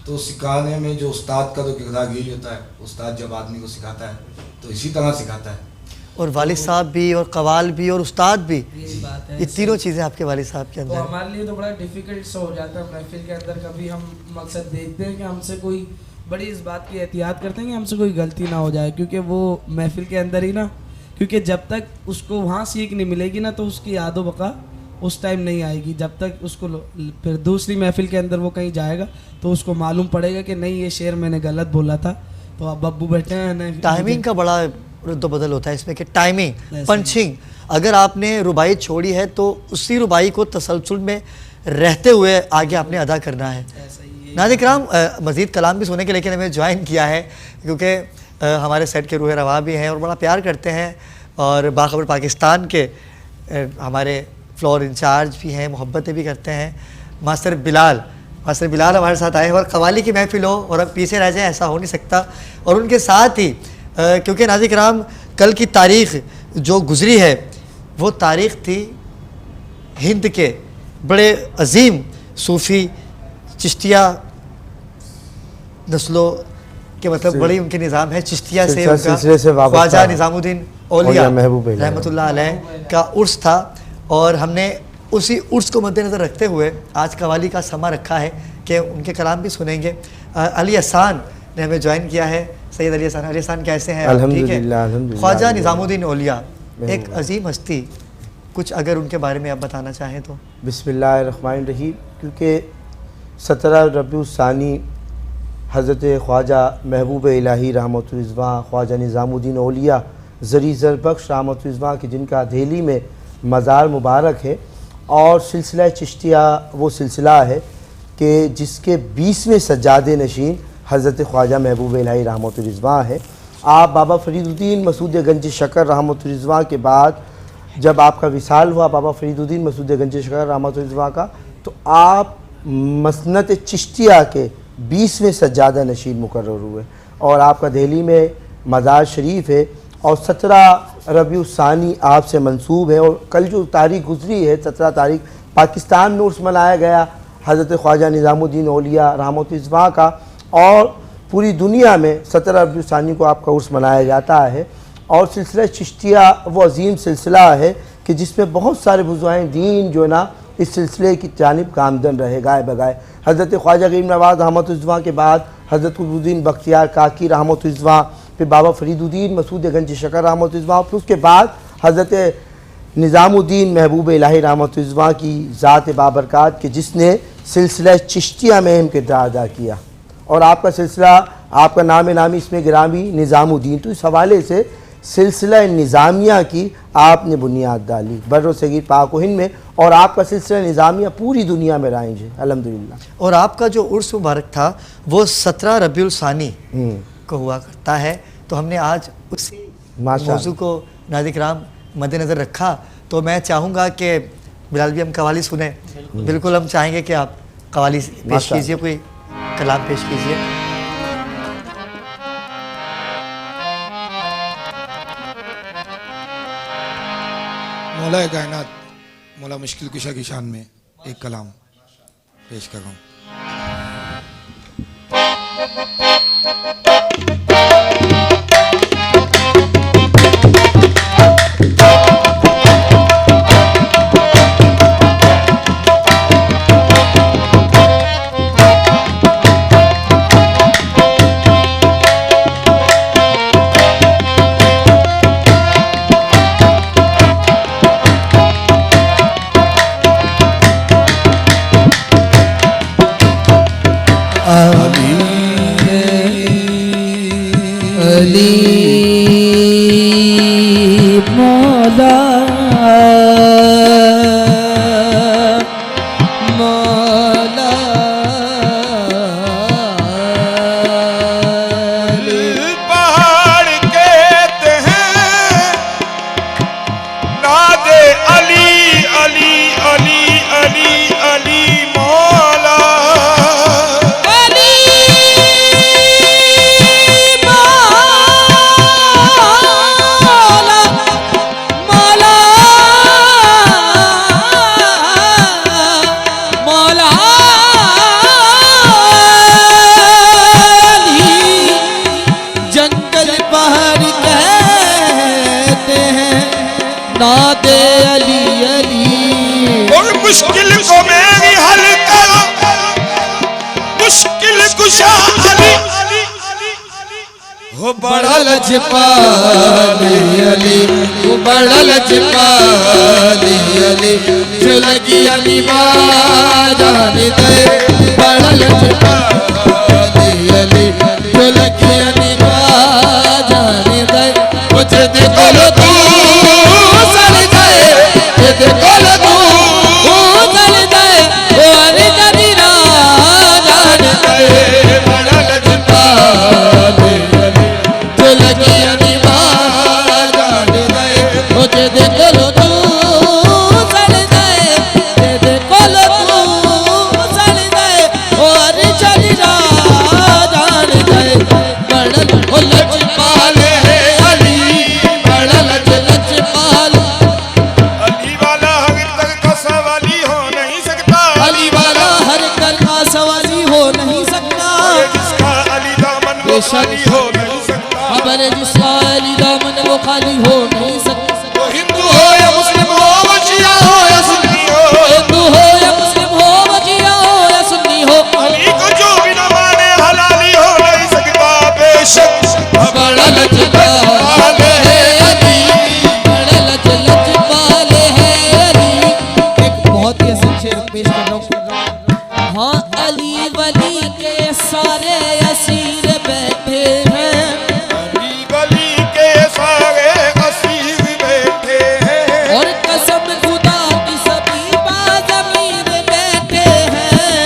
तो सिखाने में जो उस्ताद का तो किरदार यही होता है, उस्ताद जब आदमी को सिखाता है तो इसी तरह सिखाता है। और वालिद साहब भी और कवाल भी और उस्ताद भी, यही बात है। ये तीनों चीज़ें आपके वालिद साहब के तो अंदर। हमारे लिए तो बड़ा डिफिकल्ट सा हो जाता है महफिल के अंदर। कभी हम मकसद देखते हैं कि हमसे कोई बड़ी इस बात की एहतियात करते हैं कि हमसे कोई गलती ना हो जाए, क्योंकि वो महफिल के अंदर ही ना, क्योंकि जब तक उसको वहाँ सीख नहीं मिलेगी ना तो उसकी यादो बका उस टाइम नहीं आएगी। जब तक उसको फिर दूसरी महफिल के अंदर वो कहीं जाएगा तो उसको मालूम पड़ेगा कि नहीं ये शेर मैंने गलत बोला था। तो अब अब्बू बैठे हैं, टाइमिंग का बड़ा रद्द-बदल होता है इसमें कि टाइमिंग, पंचिंग, अगर आपने रुबाई छोड़ी है तो उसी रुबाई को तसलसल में रहते हुए आगे आपने अदा करना है। नाज़रीन किराम, मज़ीद कलाम भी सुने के, लेकिन हमें ज्वाइन किया है क्योंकि हमारे सेट के रूह रवा भी हैं और बड़ा प्यार करते हैं और बाखबर पाकिस्तान के हमारे फ्लोर इंचार्ज भी हैं, मोहब्बतें भी करते हैं। मास्टर बिलाल हमारे साथ आए हैं और कवाली की महफिल हो और अब पीछे रह जाए, ऐसा हो नहीं सकता। और उनके साथ ही क्योंकि नाज़रीन किराम कल की तारीख़ जो गुज़री है वो तारीख़ थी हिंद के बड़े अजीम सूफ़ी चिश्तिया नस्लों के, मतलब बड़ी उनके निज़ाम है। चिश्तिया से उनका ख्वाजा निज़ामुद्दीन औलिया रहमतुल्लाह अलैह का उर्स था और हमने उसी उर्स को मद्देनज़र रखते हुए आज कवाली का समा रखा है कि उनके कलाम भी सुनेंगे। अली अहसान ने हमें ज्वाइन किया है। सैयद अली अहसान कैसे हैं? ठीक है। ख्वाजा निज़ामुद्दीन औलिया एक अजीम हस्ती, कुछ अगर उनके बारे में आप बताना चाहें तो। बिस्मिल्लाहिर्रहमानिर्रहीम। क्योंकि 17 रबीउल सानी हज़रत ख्वाजा महबूब इलाही रहमतुल रिज़वान ख्वाजा निज़ामुद्दीन औलिया ज़री ज़रबख्श रहमतुल रिज़वान की जिनका दिल्ली में मज़ार मुबारक है और सिलसिला चिश्तिया वो सिलसिला है कि जिसके 20वें सज्जादे नशीन हज़रत ख्वाजा महबूब इलाही रहमतुल रिज़वान है। आप बाबा फरीदुद्दीन मसूद गंज शकर रहमतुल रिज़वान के बाद जब आपका विसाल हुआ बाबा फरीदुद्दीन मसूद गंज शकर रहमतुल रिज़वान का, तो आप मसनत चिश्तिया के 20वें सज्जादा नशीन मुकर्रर हुए और आपका दिल्ली में मज़ार शरीफ है और 17 रबीउल सानी आपसे मंसूब है। और कल जो तारीख़ गुजरी है 17 तारीख़ पाकिस्तान में उर्स मनाया गया हज़रत ख्वाजा निज़ामुद्दीन औलिया रहमतुल रिज़वान का और पूरी दुनिया में 17 रबीउल सानी को आपका उर्स मनाया जाता है। और सिलसिला चिश्तिया वो अजीम सिलसिला है कि जिसमें बहुत सारे बुज़ुर्गान दीन जो ना इस सिलसिले की जानिब गामदन रहे गाए बगाए। हज़रत ख्वाजा गरीब नवाज़ रहमतुल रिज़वान के बाद हज़रत कुतुबुद्दीन बख्तियार काकी रहमतुल रिज़वान, फिर बाबा फरीदुद्दीन मसूद गंज शकर रहमतुल रिज़वान, फिर उसके बाद हज़रत निज़ामुद्दीन महबूब इलाही रहमतुल रिज़वान की ज़ात बाबरकात के जिसने सिलसिला चिश्तिया में अहम किरदार अदा किया। और आपका सिलसिला आपका नाम नामी इसमें गिरामी निज़ामुद्दीन, तो इस हवाले से सिलसिला निज़ामिया की आपने बुनियाद डाली बर्र सगीर पाक व हिंद में और आपका सिलसिला निज़ामिया पूरी दुनिया में राइज है अल्हम्दुलिल्लाह। और आपका जो उर्स मुबारक था वो 17 रबीउल सानी को हुआ करता है, तो हमने आज उसी मौजू को नाज़रीन किराम मद्देनज़र रखा। तो मैं चाहूँगा कि बिलाल भी हम कवाली सुने। बिल्कुल हम चाहेंगे कि आप कवाली पेश कीजिए, कोई कलाम पेश कीजिए। मौला कायनात मौला मुश्किल कुशा की शान में एक कलाम पेश कर रहा हूँ। बड़ा लजपाली अली, वो बड़ा लजपाली अली, जो लगी अली जान दे। बड़ा लजपाली अली, जो लगी अली जान दे। मुझे देखो लो तू सर जाए, ये देखो लो तू सर जाए, वो अली जानी जान दे। बड़ा लजपाली लगी अली जान दे। बेशक हो नहीं सकता। हमारे जिसका अली दामन वो खाली हो नहीं सकता। वो हिंदू हो या मुस्लिम हो, वो शिया हो या सुन्नी हो, हिंदू हो या मुस्लिम हो, वो जिया हो या सुन्नी हो, अली को जो भी न माने हलाली हो नहीं सकता। बेशक बड़ा लजपाल है अली, बड़ा लजपाल है अली। एक बहुत ही असल शेर पेश कर रहा हूँ। हाँ अली वली के सारे असीर बैठे हैं, अली वली के सारे असीर बैठे हैं, और कसम खुदा की सभी बाज़मीर बैठे हैं,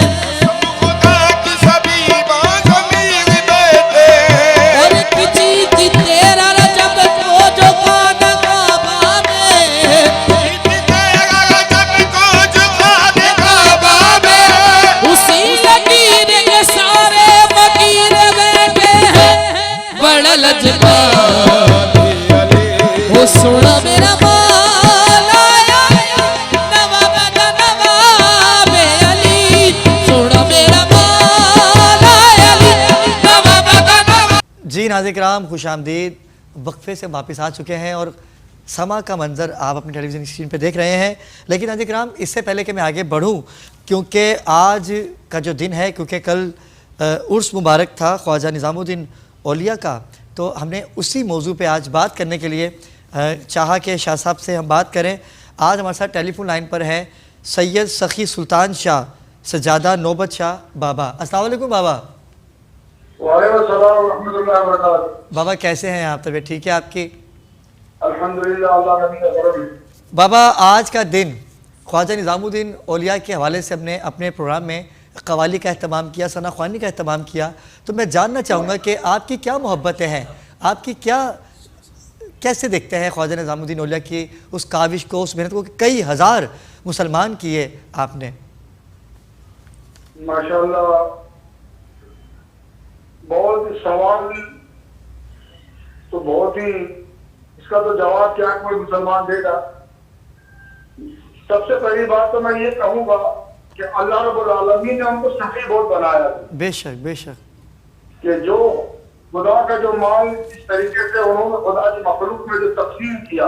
खुदा की सभी बाज़मीर बैठे हैं। और किसी की तेरा रजब को जो खाना काबा में, तेरा रजब को झुका दे काबा में, उसी लकीर के सारे फकीर बैठे हैं। बड़ा लजपाल वो सुना मेरा मौला आया, नवाब का नवाब अली, सुना मेरा मौला अली, नवाब का नवाब। जी नाज़रीन किराम, खुश आमदीद। वक्फे से वापस आ चुके हैं और समा का मंज़र आप अपनी टेलीविज़न स्क्रीन पे देख रहे हैं। लेकिन नाज़रीन किराम, इससे पहले कि मैं आगे बढ़ूं, क्योंकि आज का जो दिन है, क्योंकि कल उर्स मुबारक था ख्वाजा निज़ामुद्दीन औलिया का, तो हमने उसी मौजू पे आज बात करने के लिए चाहा कि शाह साहब से हम बात करें। आज हमारे साथ टेलीफोन लाइन पर हैं सैयद सखी सुल्तान शाह सजादा नौबत शाह बाबा। अस्सलाम वालेकुम बाबा। वालेकुम सलाम व रहमतुल्लाहि व बरकातहू। बाबा कैसे हैं आप? तबीयत ठीक है आपकी? अल्हम्दुलिल्लाह, अल्लाह नबी का करम है। बाबा आज का दिन ख्वाजा निज़ामुद्दीन औलिया के हवाले से हमने अपने प्रोग्राम में कवाली का अहतमाम किया, सना ख्वानी का अहतमाम किया, तो मैं जानना चाहूँगा कि आपकी क्या मोहब्बतें हैं, आपकी क्या कैसे देखते हैं ख्वाजा निज़ामुद्दीन औलिया की उस काविश को, उस मेहनत को कि कई हज़ार मुसलमान किए आपने? माशाअल्लाह, बहुत सवाल तो बहुत ही, इसका तो जवाब क्या कोई मुसलमान देगा। सबसे पहली बात तो मैं ये कहूँगा कि अल्लाह रब्बुल आलमीन ने हमको सही बहुत बनाया है। बेशक बेशक। कि जो खुदा का जो माल इस तरीके से उन्होंने खुदा की मखलूक में जो तकसीम किया,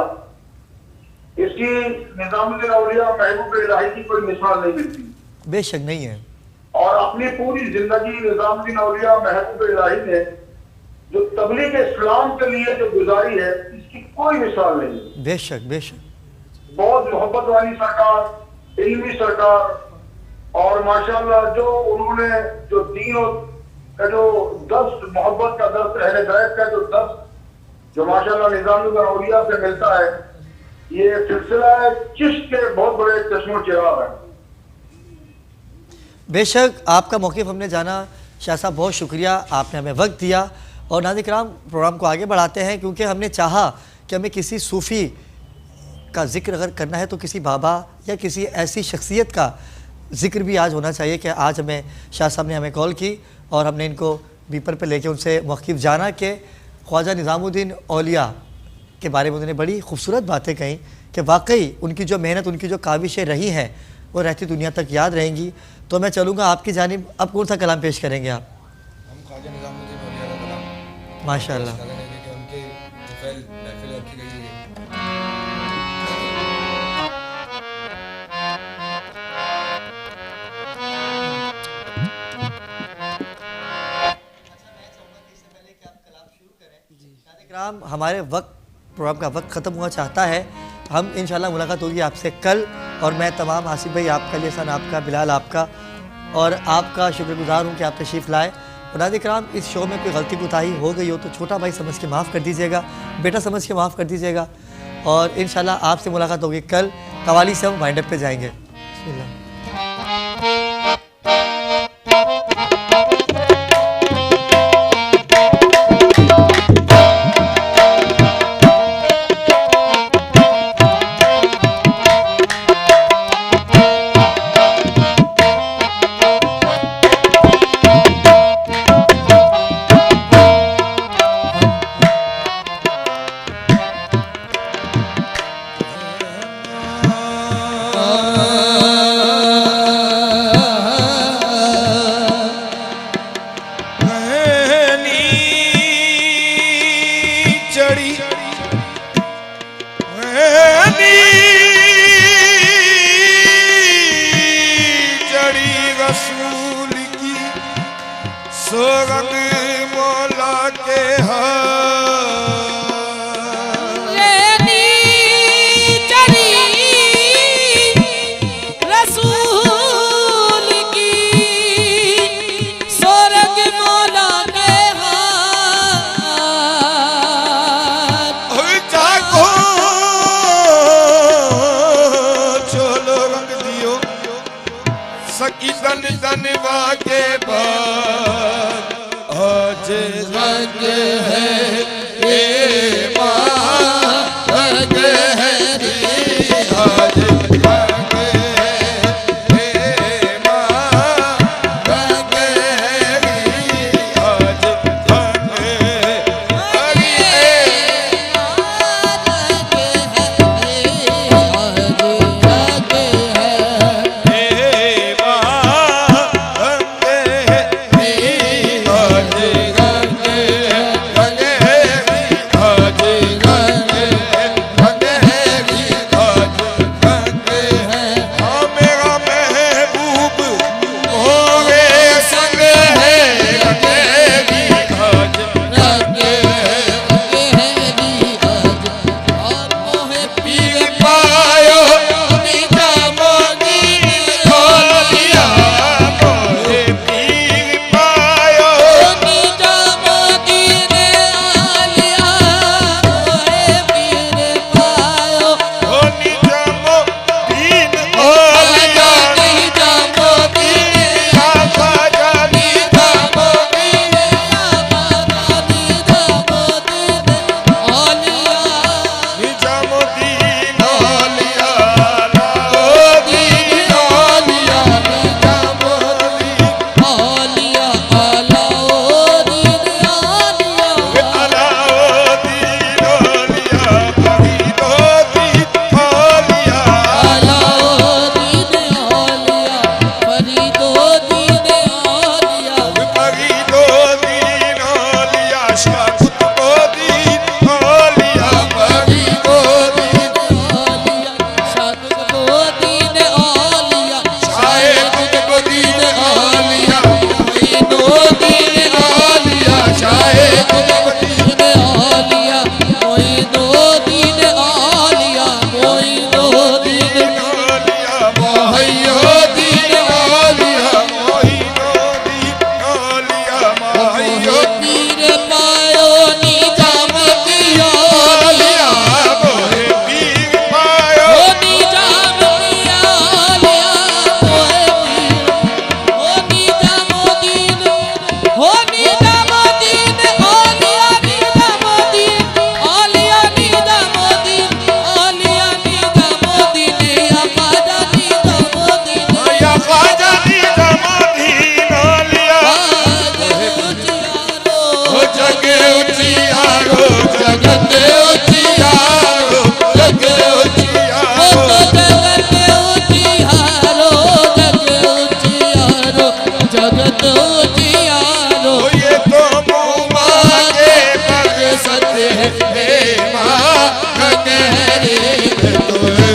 इसकी निज़ामुद्दीन औलिया महबूब इलाही की कोई मिसाल नहीं मिलती। बेशक नहीं है। और अपनी पूरी जिंदगी निज़ामुद्दीन औलिया महबूब इलाही ने जो तबलीग इस्लाम के लिए जो गुजारी है, इसकी कोई मिसाल नहीं। बेशक बेशक। बहुत मोहब्बत वाली सरकार, इल्मी सरकार, और माशाल्लाह जो उन्होंने जो दीन का जो दस्त, मोहब्बत का दस्त, अहले बैत का जो दस्त जो माशाल्लाह निज़ामुद्दीन औलिया से मिलता है, ये सिलसिला चिश्त के बहुत बड़े चश्मो चिराग है। बेशक आपका मौक़िफ़ हमने जाना। शाह साहब बहुत शुक्रिया, आपने हमें वक्त दिया। और नाज़रीन किराम, प्रोग्राम को आगे बढ़ाते हैं, क्योंकि हमने चाहा कि हमें किसी सूफ़ी का ज़िक्र अगर करना है तो किसी बाबा या किसी ऐसी शख्सियत का ज़िक्र भी आज होना चाहिए। कि आज हमें शाह साहब ने हमें कॉल की और हमने इनको बीपर पे लेके उनसे मौक़िफ़ जाना कि ख्वाजा निज़ामुद्दीन औलिया के बारे में उन्होंने बड़ी खूबसूरत बातें कहीं कि वाकई उनकी जो मेहनत, उनकी जो काविशें रही हैं, वो रहती दुनिया तक याद रहेंगी। तो मैं चलूँगा आपकी जानिब। अब कौन सा कलाम पेश करेंगे आप? हम ख्वाजा निज़ामुद्दीन औलिया का कलाम माशाअल्लाह। पेश करेंगे कि उनके महफिल रखी गई है। हमारे वक्त प्रोग्राम का वक्त ख़त्म हुआ चाहता है। हम इंशाल्लाह मुलाकात होगी आपसे कल। और मैं तमाम आसिफ भाई आपका, लियासन आपका, बिलाल आपका और आपका शुक्रगुजार हूँ कि आप तशरीफ़ लाए। और नाज़रीन किराम, इस शो में कोई गलती कोताही हो गई हो तो छोटा भाई समझ के माफ़ कर दीजिएगा, बेटा समझ के माफ़ कर दीजिएगा। और इंशाल्लाह आपसे मुलाकात होगी कल। कवाली से हम वाइंड अप पे जाएंगे। बिस्मिल्लाह। तन तन वाके बाद आज रंग है ए माँ रंग है रे आज रंग है ए माँ रंग है रे आज रंग है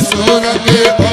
सूरत